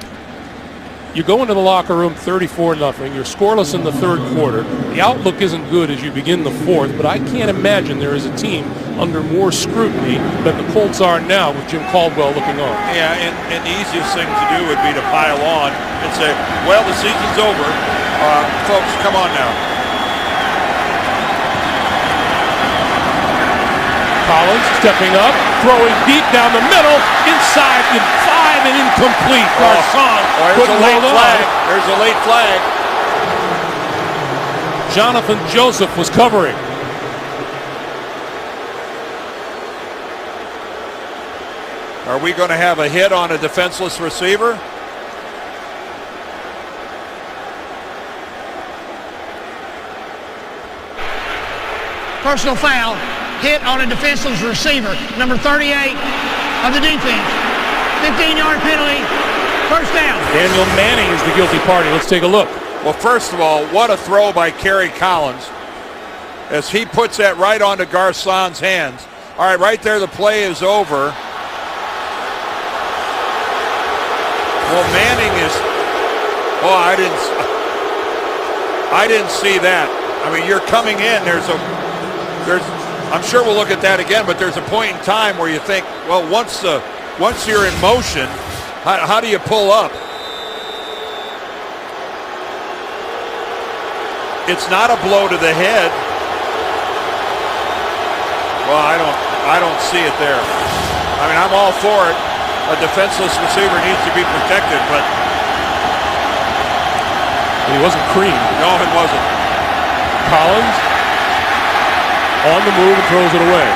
you go into the locker room 34-0. You're scoreless in the 3rd quarter. The outlook isn't good as you begin the 4th, but I can't imagine there is a team under more scrutiny than the Colts are now with Jim Caldwell looking on. Yeah, and the easiest thing to do would be to pile on and say, well, the season's over. Folks, come on now. Collins stepping up, throwing deep down the middle, inside the 5 and incomplete. Garçon there's a late flag. There's a late flag. Jonathan Joseph was covering. Are we going to have a hit on a defenseless receiver? Personal foul, hit on a defenseless receiver, number 38 of the defense. 15-yard penalty, first down. Daniel Manning is the guilty party. Let's take a look. Well, first of all, what a throw by Kerry Collins as he puts that right onto Garçon's hands. All right, right there, the play is over. Well, Manning is, I didn't see that. I mean, you're coming in, I'm sure we'll look at that again, but there's a point in time where you think, well, once you're in motion, how do you pull up? It's not a blow to the head. Well, I don't see it there. I mean, I'm all for it. A defenseless receiver needs to be protected, but he wasn't creamed. No, it wasn't. Collins On the move and throws it away.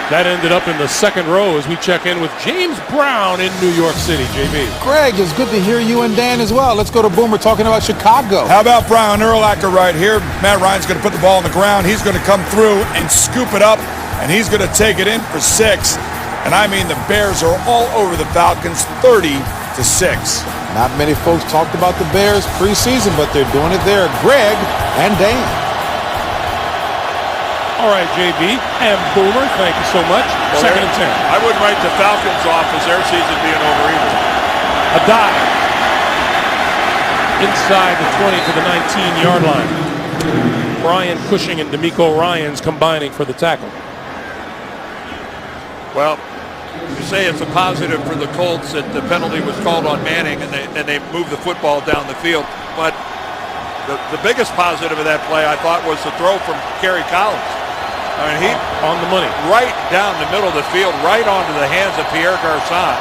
That ended up in the second row as we check in with James Brown in New York City. JB. Greg, it's good to hear you and Dan as well. Let's go to Boomer talking about Chicago. How about Brian Urlacher right here? Matt Ryan's going to put the ball on the ground. He's going to come through and scoop it up, and he's going to take it in for 6. And I mean, the Bears are all over the Falcons, 30-6. Not many folks talked about the Bears preseason, but they're doing it there. Greg and Dan. All right, JB and Boomer, thank you so much. Well, Second and 10. I wouldn't write the Falcons off as their season being over either. A dive. Inside the 20 to the 19-yard line. Brian Cushing and D'Amico Ryans combining for the tackle. Well, you say it's a positive for the Colts that the penalty was called on Manning and they moved the football down the field. But the biggest positive of that play, I thought, was the throw from Kerry Collins. I mean, he on the money. Right down the middle of the field, right onto the hands of Pierre Garçon.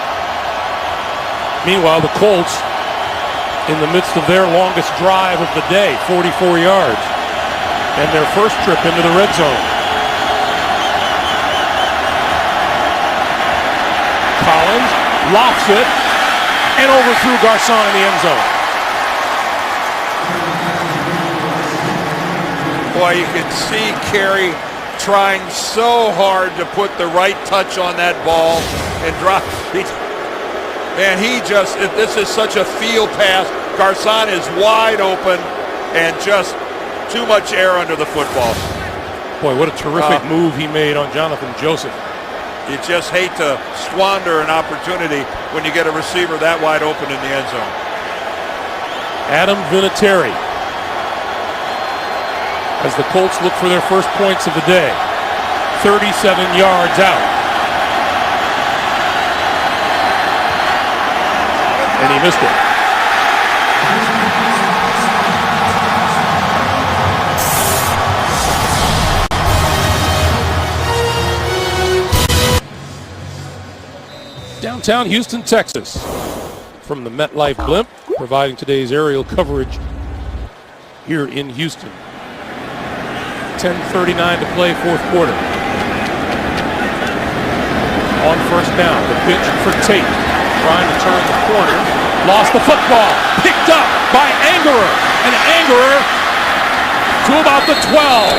Meanwhile, the Colts in the midst of their longest drive of the day, 44 yards, and their first trip into the red zone. Collins lofts it and overthrew Garçon in the end zone. Boy, you can see Kerry trying so hard to put the right touch on that ball and drop. Man, this is such a field pass. Garçon is wide open and just too much air under the football. Boy, what a terrific move he made on Jonathan Joseph. You just hate to squander an opportunity when you get a receiver that wide open in the end zone. Adam Vinatieri, as the Colts look for their first points of the day. 37 yards out. And he missed it. Downtown Houston, Texas. From the MetLife Blimp, providing today's aerial coverage here in Houston. 10:39 to play, fourth quarter. On first down, the pitch for Tate. Trying to turn the corner. Lost the football. Picked up by Angerer. And Angerer to about the 12.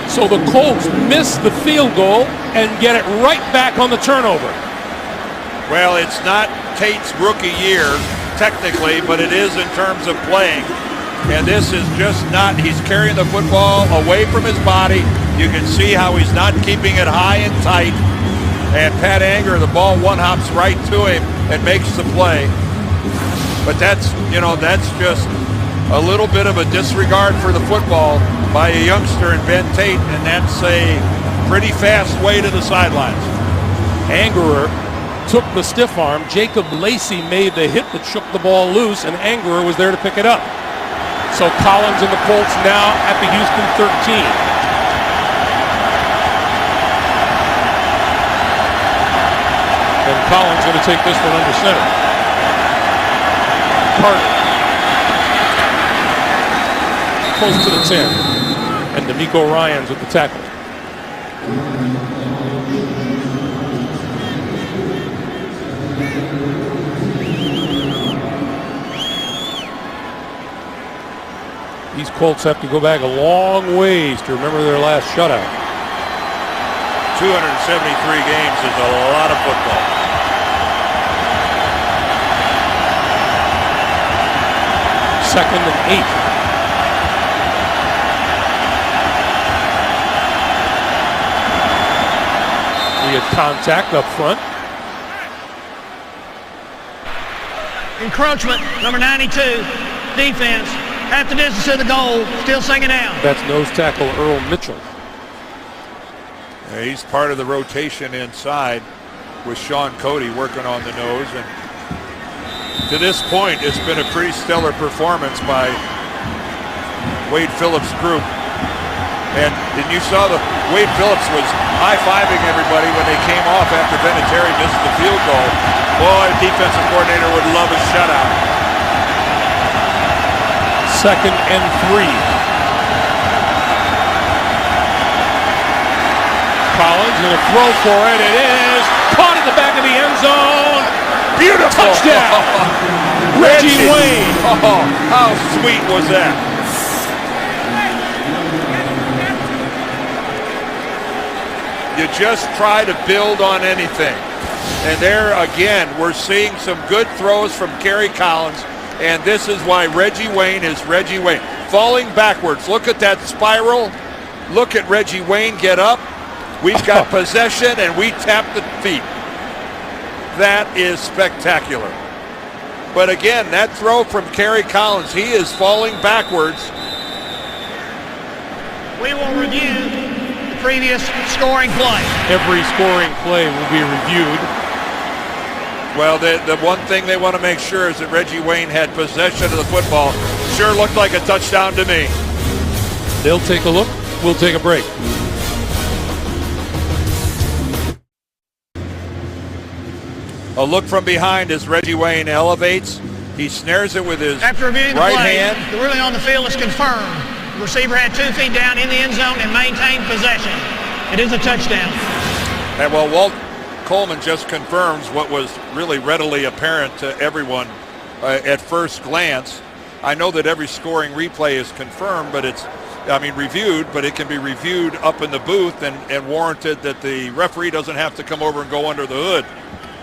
So the Colts miss the field goal and get it right back on the turnover. Well, it's not Tate's rookie year, technically, but it is in terms of playing. And this is just not, he's carrying the football away from his body. You can see how he's not keeping it high and tight. And Pat Anger, the ball one-hops right to him and makes the play. But that's just a little bit of a disregard for the football by a youngster in Ben Tate, and that's a pretty fast way to the sidelines. Angerer took the stiff arm. Jacob Lacey made the hit that shook the ball loose, and Angerer was there to pick it up. So Collins and the Colts now at the Houston 13. And Collins going to take this one under center. Carter. Close to the 10. And D'Amico Ryans with the tackle. These Colts have to go back a long ways to remember their last shutout. 273 games is a lot of football. Second and 8. We had contact up front. Encroachment, number 92, defense. Half the distance to the goal, still singing down. That's nose tackle Earl Mitchell. He's part of the rotation inside with Sean Cody working on the nose. And to this point, it's been a pretty stellar performance by Wade Phillips' group. And you saw Wade Phillips was high-fiving everybody when they came off after Vinatieri missed the field goal. Boy, defensive coordinator would love a shutout. 2nd and 3. Collins and a throw for it. It is caught in the back of the end zone. Beautiful. Touchdown. Reggie Wayne. Oh, how sweet was that? You just try to build on anything. And there again, we're seeing some good throws from Kerry Collins. And this is why Reggie Wayne is Reggie Wayne. Falling backwards. Look at that spiral. Look at Reggie Wayne get up. We've got possession and we tap the feet. That is spectacular. But again, that throw from Kerry Collins, he is falling backwards. We will review the previous scoring play. Every scoring play will be reviewed. Well, the one thing they want to make sure is that Reggie Wayne had possession of the football. Sure looked like a touchdown to me. They'll take a look. We'll take a break. A look from behind as Reggie Wayne elevates. He snares it with his After reviewing the right play, hand. the ruling on the field is confirmed. The receiver had 2 feet down in the end zone and maintained possession. It is a touchdown. And well, Walt Coleman just confirms what was really readily apparent to everyone at first glance. I know that every scoring replay is confirmed, but reviewed, but it can be reviewed up in the booth and warranted that the referee doesn't have to come over and go under the hood.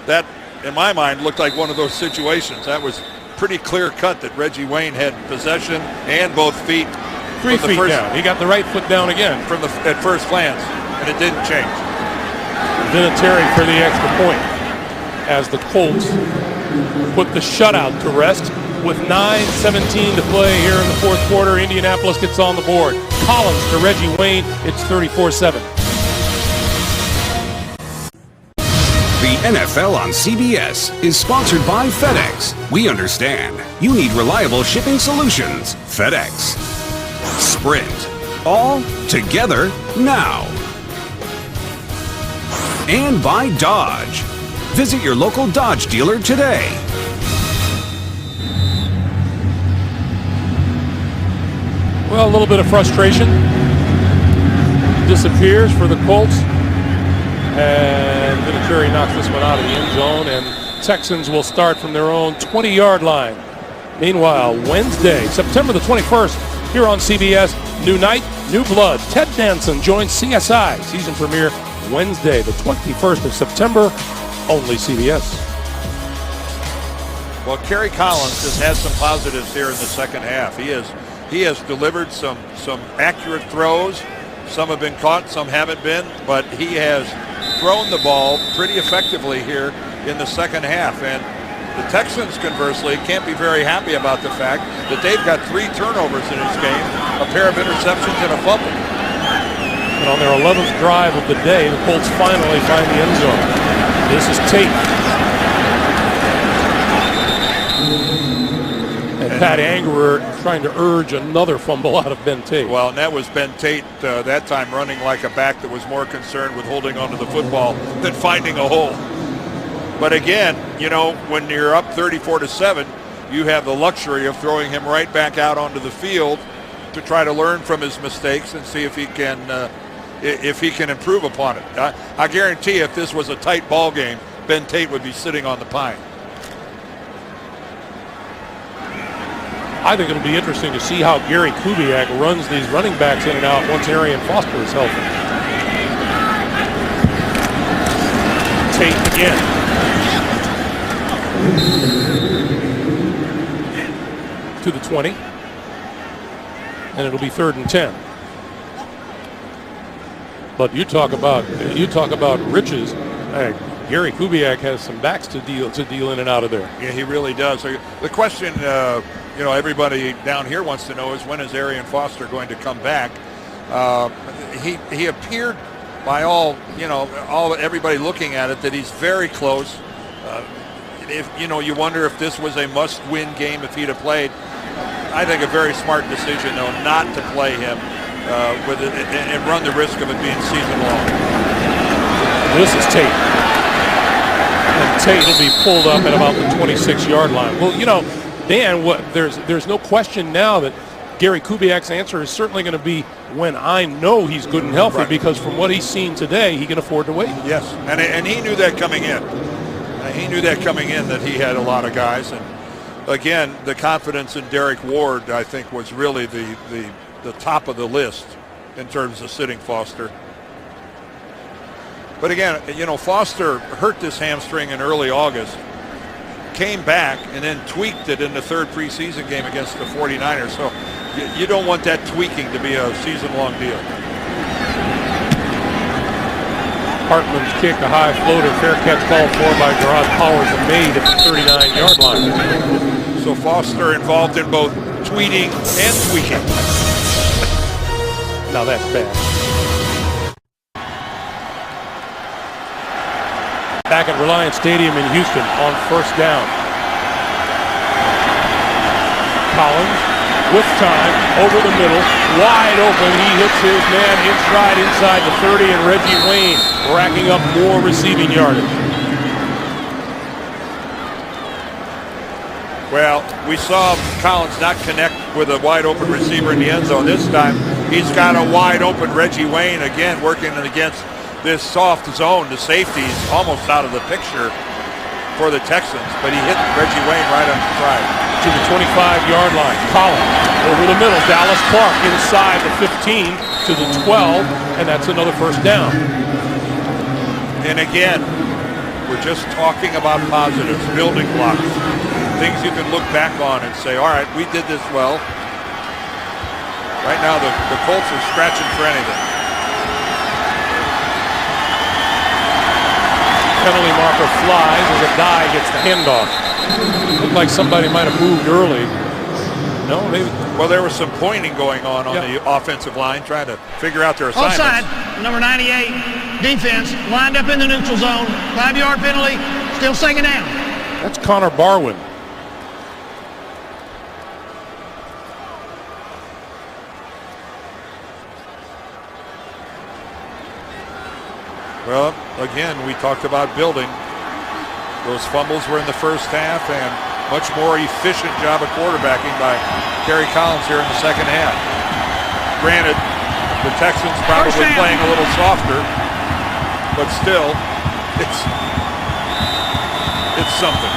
That, in my mind, looked like one of those situations. That was pretty clear cut that Reggie Wayne had possession and both feet. 3 feet down. He got the right foot down again. At first glance, and it didn't change. Vinatieri for the extra point as the Colts put the shutout to rest with 9:17 to play here in the fourth quarter. Indianapolis gets on the board. Collins to Reggie Wayne. It's 34-7. The NFL on CBS is sponsored by FedEx. We understand you need reliable shipping solutions. FedEx. Sprint. All together now. And by Dodge. Visit your local Dodge dealer today. Well, a little bit of frustration disappears for the Colts. And Vinatieri knocks this one out of the end zone, and Texans will start from their own 20-yard line. Meanwhile, Wednesday, September the 21st, here on CBS, new night, new blood. Ted Danson joins CSI. Season premiere Wednesday, the 21st of September, only CBS. Well, Kerry Collins has had some positives here in the second half. He has delivered some accurate throws. Some have been caught, some haven't been, but he has thrown the ball pretty effectively here in the second half. And the Texans, conversely, can't be very happy about the fact that they've got 3 turnovers in this game, a pair of interceptions and a fumble. And on their 11th drive of the day, the Colts finally find the end zone. This is Tate. And Pat Angerer trying to urge another fumble out of Ben Tate. Well, and that was Ben Tate that time running like a back that was more concerned with holding onto the football than finding a hole. But again, when you're up 34-7, you have the luxury of throwing him right back out onto the field to try to learn from his mistakes and see if he can improve upon it. I guarantee if this was a tight ball game, Ben Tate would be sitting on the pine. I think it'll be interesting to see how Gary Kubiak runs these running backs in and out once Arian Foster is healthy. Tate again. To the 20. And it'll be 3rd and 10. But you talk about riches. Gary Kubiak has some backs to deal in and out of there. Yeah, he really does. The question, everybody down here wants to know is when is Arian Foster going to come back? He appeared by everybody looking at it that he's very close. You wonder if this was a must-win game if he'd have played. I think a very smart decision though not to play him with it and run the risk of it being season long. This is Tate. And Tate will be pulled up at about the 26-yard line. Well, Dan, there's no question now that Gary Kubiak's answer is certainly going to be when I know he's good and healthy, because from what he's seen today, he can afford to wait. Yes, and he knew that coming in. He knew that coming in, that he had a lot of guys. And again, the confidence in Derek Ward, I think, was really the top of the list in terms of sitting Foster. But again, Foster hurt this hamstring in early August, came back, and then tweaked it in the third preseason game against the 49ers. So you don't want that tweaking to be a season-long deal. Hartman's kick, a high floater, fair catch called for by Gerard Powers and made at the 39-yard line. So Foster involved in both tweeting and tweaking. Now that's bad. Back at Reliance Stadium in Houston on first down. Collins with time, over the middle, wide open. He hits his man inside the 30, and Reggie Wayne racking up more receiving yardage. Well, we saw Collins not connect with a wide open receiver in the end zone. This time, he's got a wide open Reggie Wayne, again, working against this soft zone. The safety's almost out of the picture for the Texans, but he hit Reggie Wayne right on the stride. To the 25-yard line. Collins over the middle. Dallas Clark inside the 15 to the 12, and that's another first down. And again, we're just talking about positives, building blocks, things you can look back on and say, all right, we did this well. Right now, the Colts are scratching for anything. Penalty marker flies as a guy gets the handoff. Looked like somebody might have moved early. No, maybe. Well, there was some pointing going on the offensive line, trying to figure out their assignments. Offside, number 98, defense, lined up in the neutral zone. 5-yard penalty, still second down. That's Connor Barwin. Well, again, we talked about building. Those fumbles were in the first half, and much more efficient job of quarterbacking by Kerry Collins here in the second half. Granted, the Texans probably playing a little softer, but still, it's something.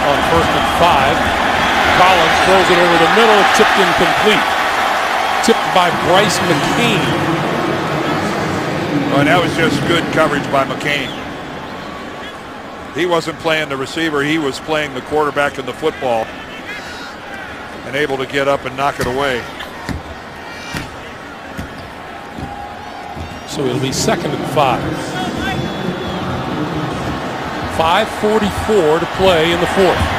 On 1st and 5. Collins throws it over the middle, tipped incomplete. Tipped by Bryce McCain. Oh, and that was just good coverage by McCain. He wasn't playing the receiver, he was playing the quarterback in the football, and able to get up and knock it away. So it'll be 2nd and 5. 5:44 to play in the 4th.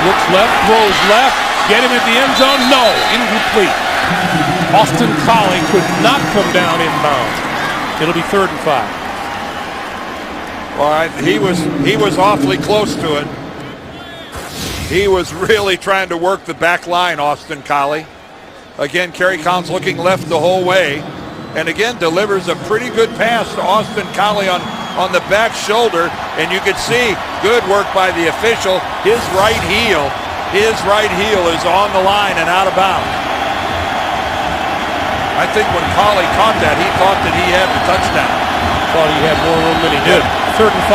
Looks left, throws left, get him at the end zone, no, incomplete. Austin Collie could not come down inbounds. It'll be 3rd and 5. All right, he was awfully close to it. He was really trying to work the back line, Austin Collie. Again, Kerry Collins looking left the whole way, and again delivers a pretty good pass to Austin Collie on the back shoulder, and you can see good work by the official. His right heel is on the line and out of bounds. I think when Collie caught that, he thought that he had the touchdown. Thought he had more room than he did. 3rd and 5.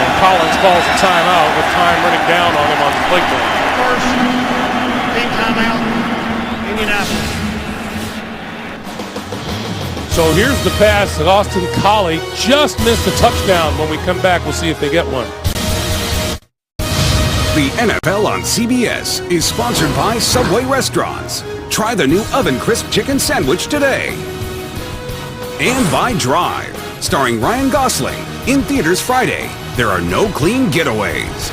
And Collins calls a timeout with time running down on him on the play clock. First team timeout, Indianapolis. So here's the pass that Austin Collie just missed a touchdown. When we come back, we'll see if they get one. The NFL on CBS is sponsored by Subway Restaurants. Try the new Oven Crisp Chicken Sandwich today. And by Drive, starring Ryan Gosling. In theaters Friday. There are no clean getaways.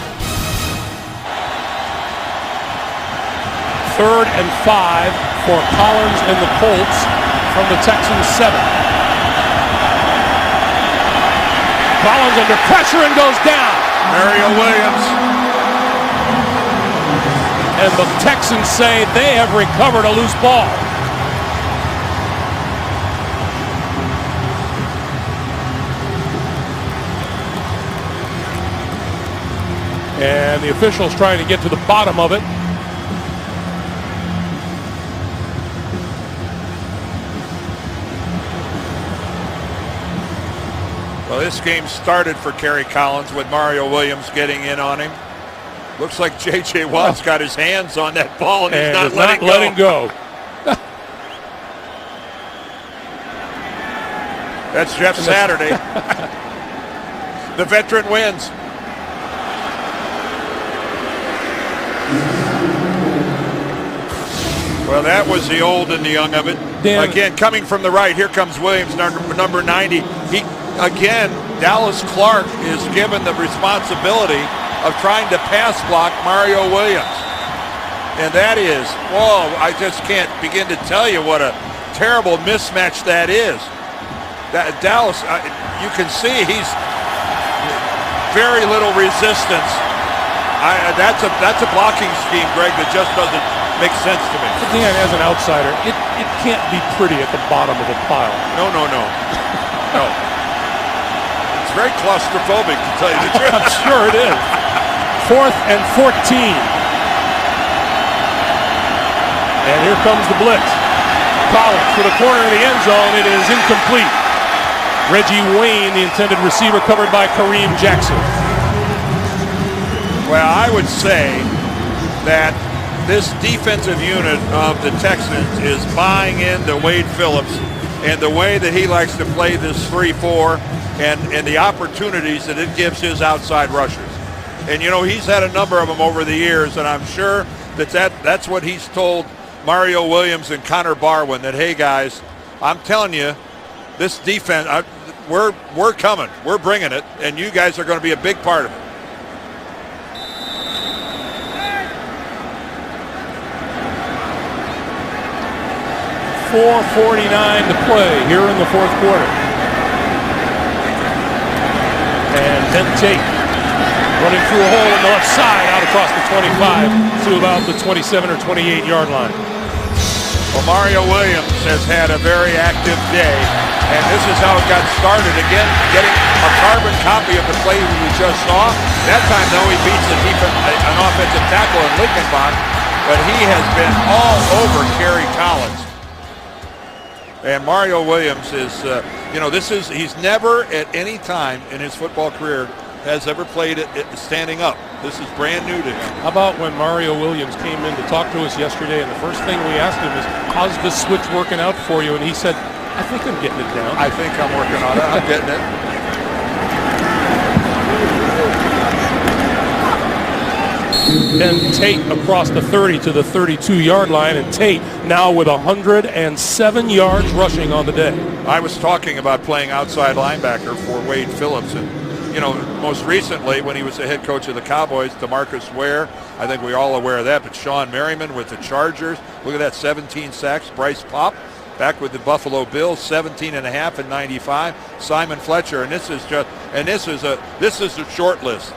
3rd and 5 for Collins and the Colts from the Texans 7. Collins under pressure and goes down. Mario Williams. And the Texans say they have recovered a loose ball. And the officials trying to get to the bottom of it. Well, this game started for Kerry Collins with Mario Williams getting in on him. Looks like J.J. Watt's got his hands on that ball and he's not letting go. That's Jeff Saturday. The veteran wins. Well, that was the old and the young of it. Dan. Again, coming from the right, here comes Williams, number 90. Again, Dallas Clark is given the responsibility of trying to pass block Mario Williams. And that is, whoa, I just can't begin to tell you what a terrible mismatch that is. That Dallas, you can see he's very little resistance. That's a blocking scheme, Greg, that just doesn't make sense to me. But Dan, as an outsider, it can't be pretty at the bottom of a pile. No. It's very claustrophobic, to tell you the truth. I'm sure it is. 4th and 14. And here comes the blitz. Collins for the corner of the end zone. It is incomplete. Reggie Wayne, the intended receiver, covered by Kareem Jackson. Well, I would say that this defensive unit of the Texans is buying into Wade Phillips and the way that he likes to play this 3-4 and the opportunities that it gives his outside rushers. And, you know, he's had a number of them over the years, and I'm sure that's what he's told Mario Williams and Connor Barwin, that, hey, guys, I'm telling you, this defense, we're coming. We're bringing it, and you guys are going to be a big part of it. .449 to play here in the fourth quarter. And then Tate running through a hole on the left side out across the 25 to about the 27 or 28 yard line. Well, Mario Williams has had a very active day, and this is how it got started. Again, getting a carbon copy of the play we just saw. That time, though, he beats an offensive tackle in Lincolnbach, but he has been all over Kerry Collins. And Mario Williams is, he's never at any time in his football career has ever played it standing up. This is brand new to him. How about when Mario Williams came in to talk to us yesterday, and the first thing we asked him is, how's this switch working out for you? And he said, I think I'm getting it down. I think I'm working on it. I'm getting it. Then Tate across the 30 to the 32-yard line, and Tate now with 107 yards rushing on the day. I was talking about playing outside linebacker for Wade Phillips, and most recently when he was the head coach of the Cowboys, DeMarcus Ware, I think we're all aware of that, but Sean Merriman with the Chargers, look at that, 17 sacks. Bryce Popp back with the Buffalo Bills, 17 and a half in 95. Simon Fletcher, and this is a short list.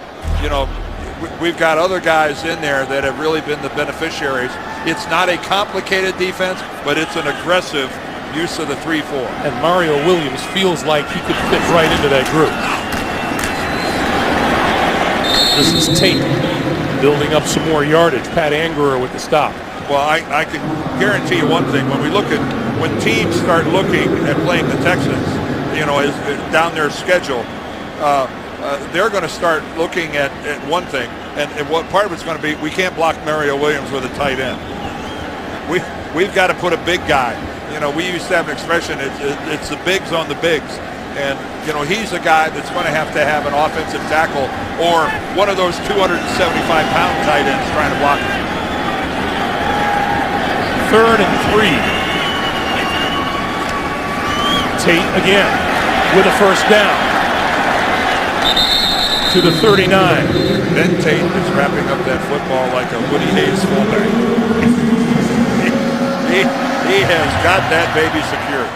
We've got other guys in there that have really been the beneficiaries. It's not a complicated defense, but it's an aggressive use of the 3-4. And Mario Williams feels like he could fit right into that group. This is Tate building up some more yardage. Pat Angerer with the stop. Well, I can guarantee you one thing. When teams start looking at playing the Texans, down their schedule, they're going to start looking at one thing, and what part of it's going to be, we can't block Mario Williams with a tight end. We've got to put a big guy. We used to have an expression, it's the bigs on the bigs. And, he's a guy that's going to have an offensive tackle or one of those 275-pound tight ends trying to block him. 3rd and 3. Tate again with a first down to the 39. Ben Tate is wrapping up that football like a Woody Hayes fullback. He has got that baby secured.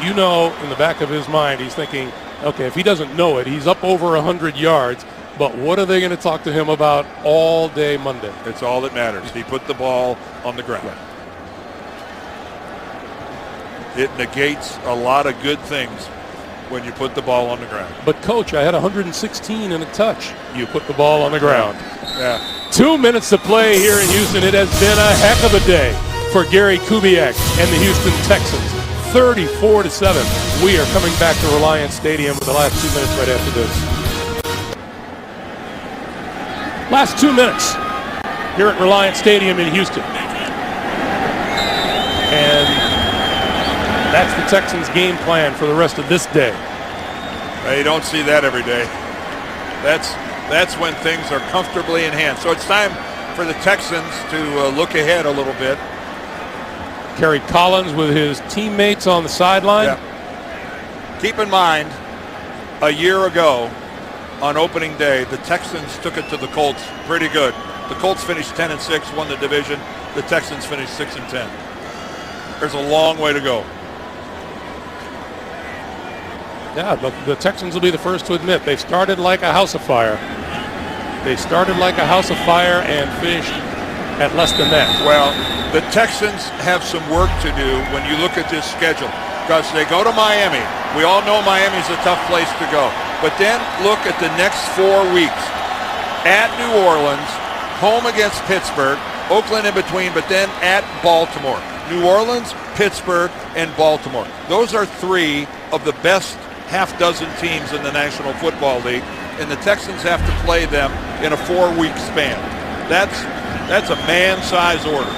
In the back of his mind, he's thinking, Okay, if he doesn't know it, he's up over 100 yards. But what are they going to talk to him about all day Monday? It's all that matters. He put the ball on the ground. It negates a lot of good things when you put the ball on the ground. But, Coach, I had 116 and a touch. You put the ball on the ground. Yeah. 2 minutes to play here in Houston. It has been a heck of a day for Gary Kubiak and the Houston Texans. 34-7. We are coming back to Reliance Stadium with the last 2 minutes right after this. Last 2 minutes here at Reliance Stadium in Houston. And that's the Texans' game plan for the rest of this day. You don't see that every day. That's when things are comfortably in hand. So it's time for the Texans to look ahead a little bit. Kerry Collins with his teammates on the sideline. Yeah. Keep in mind, a year ago on opening day, the Texans took it to the Colts pretty good. The Colts finished 10-6, won the division. The Texans finished 6-10. There's a long way to go. Yeah, the Texans will be the first to admit they started like a house of fire. They started like a house of fire and finished at less than that. Well, the Texans have some work to do when you look at this schedule, because they go to Miami. We all know Miami's a tough place to go. But then look at the next 4 weeks. At New Orleans, home against Pittsburgh, Oakland in between, but then at Baltimore. New Orleans, Pittsburgh, and Baltimore. Those are 3 of the best half-dozen teams in the National Football League, and the Texans have to play them in a 4-week span. That's a man-size order.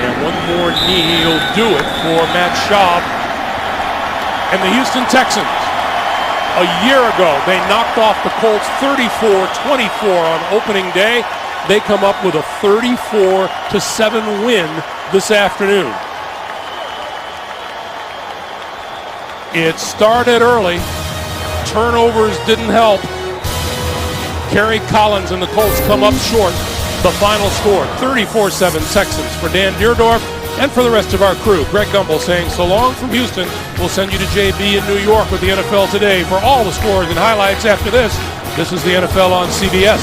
And one more knee will do it for Matt Schaub and the Houston Texans. A year ago, they knocked off the Colts 34-24 on opening day. They come up with a 34-7 win this afternoon. It started early. Turnovers didn't help. Kerry Collins and the Colts come up short. The final score, 34-7 Texans. For Dan Deerdorf and for the rest of our crew, Greg Gumbel saying so long from Houston. We'll send you to JB in New York with the NFL Today for all the scores and highlights after this. This is the NFL on CBS.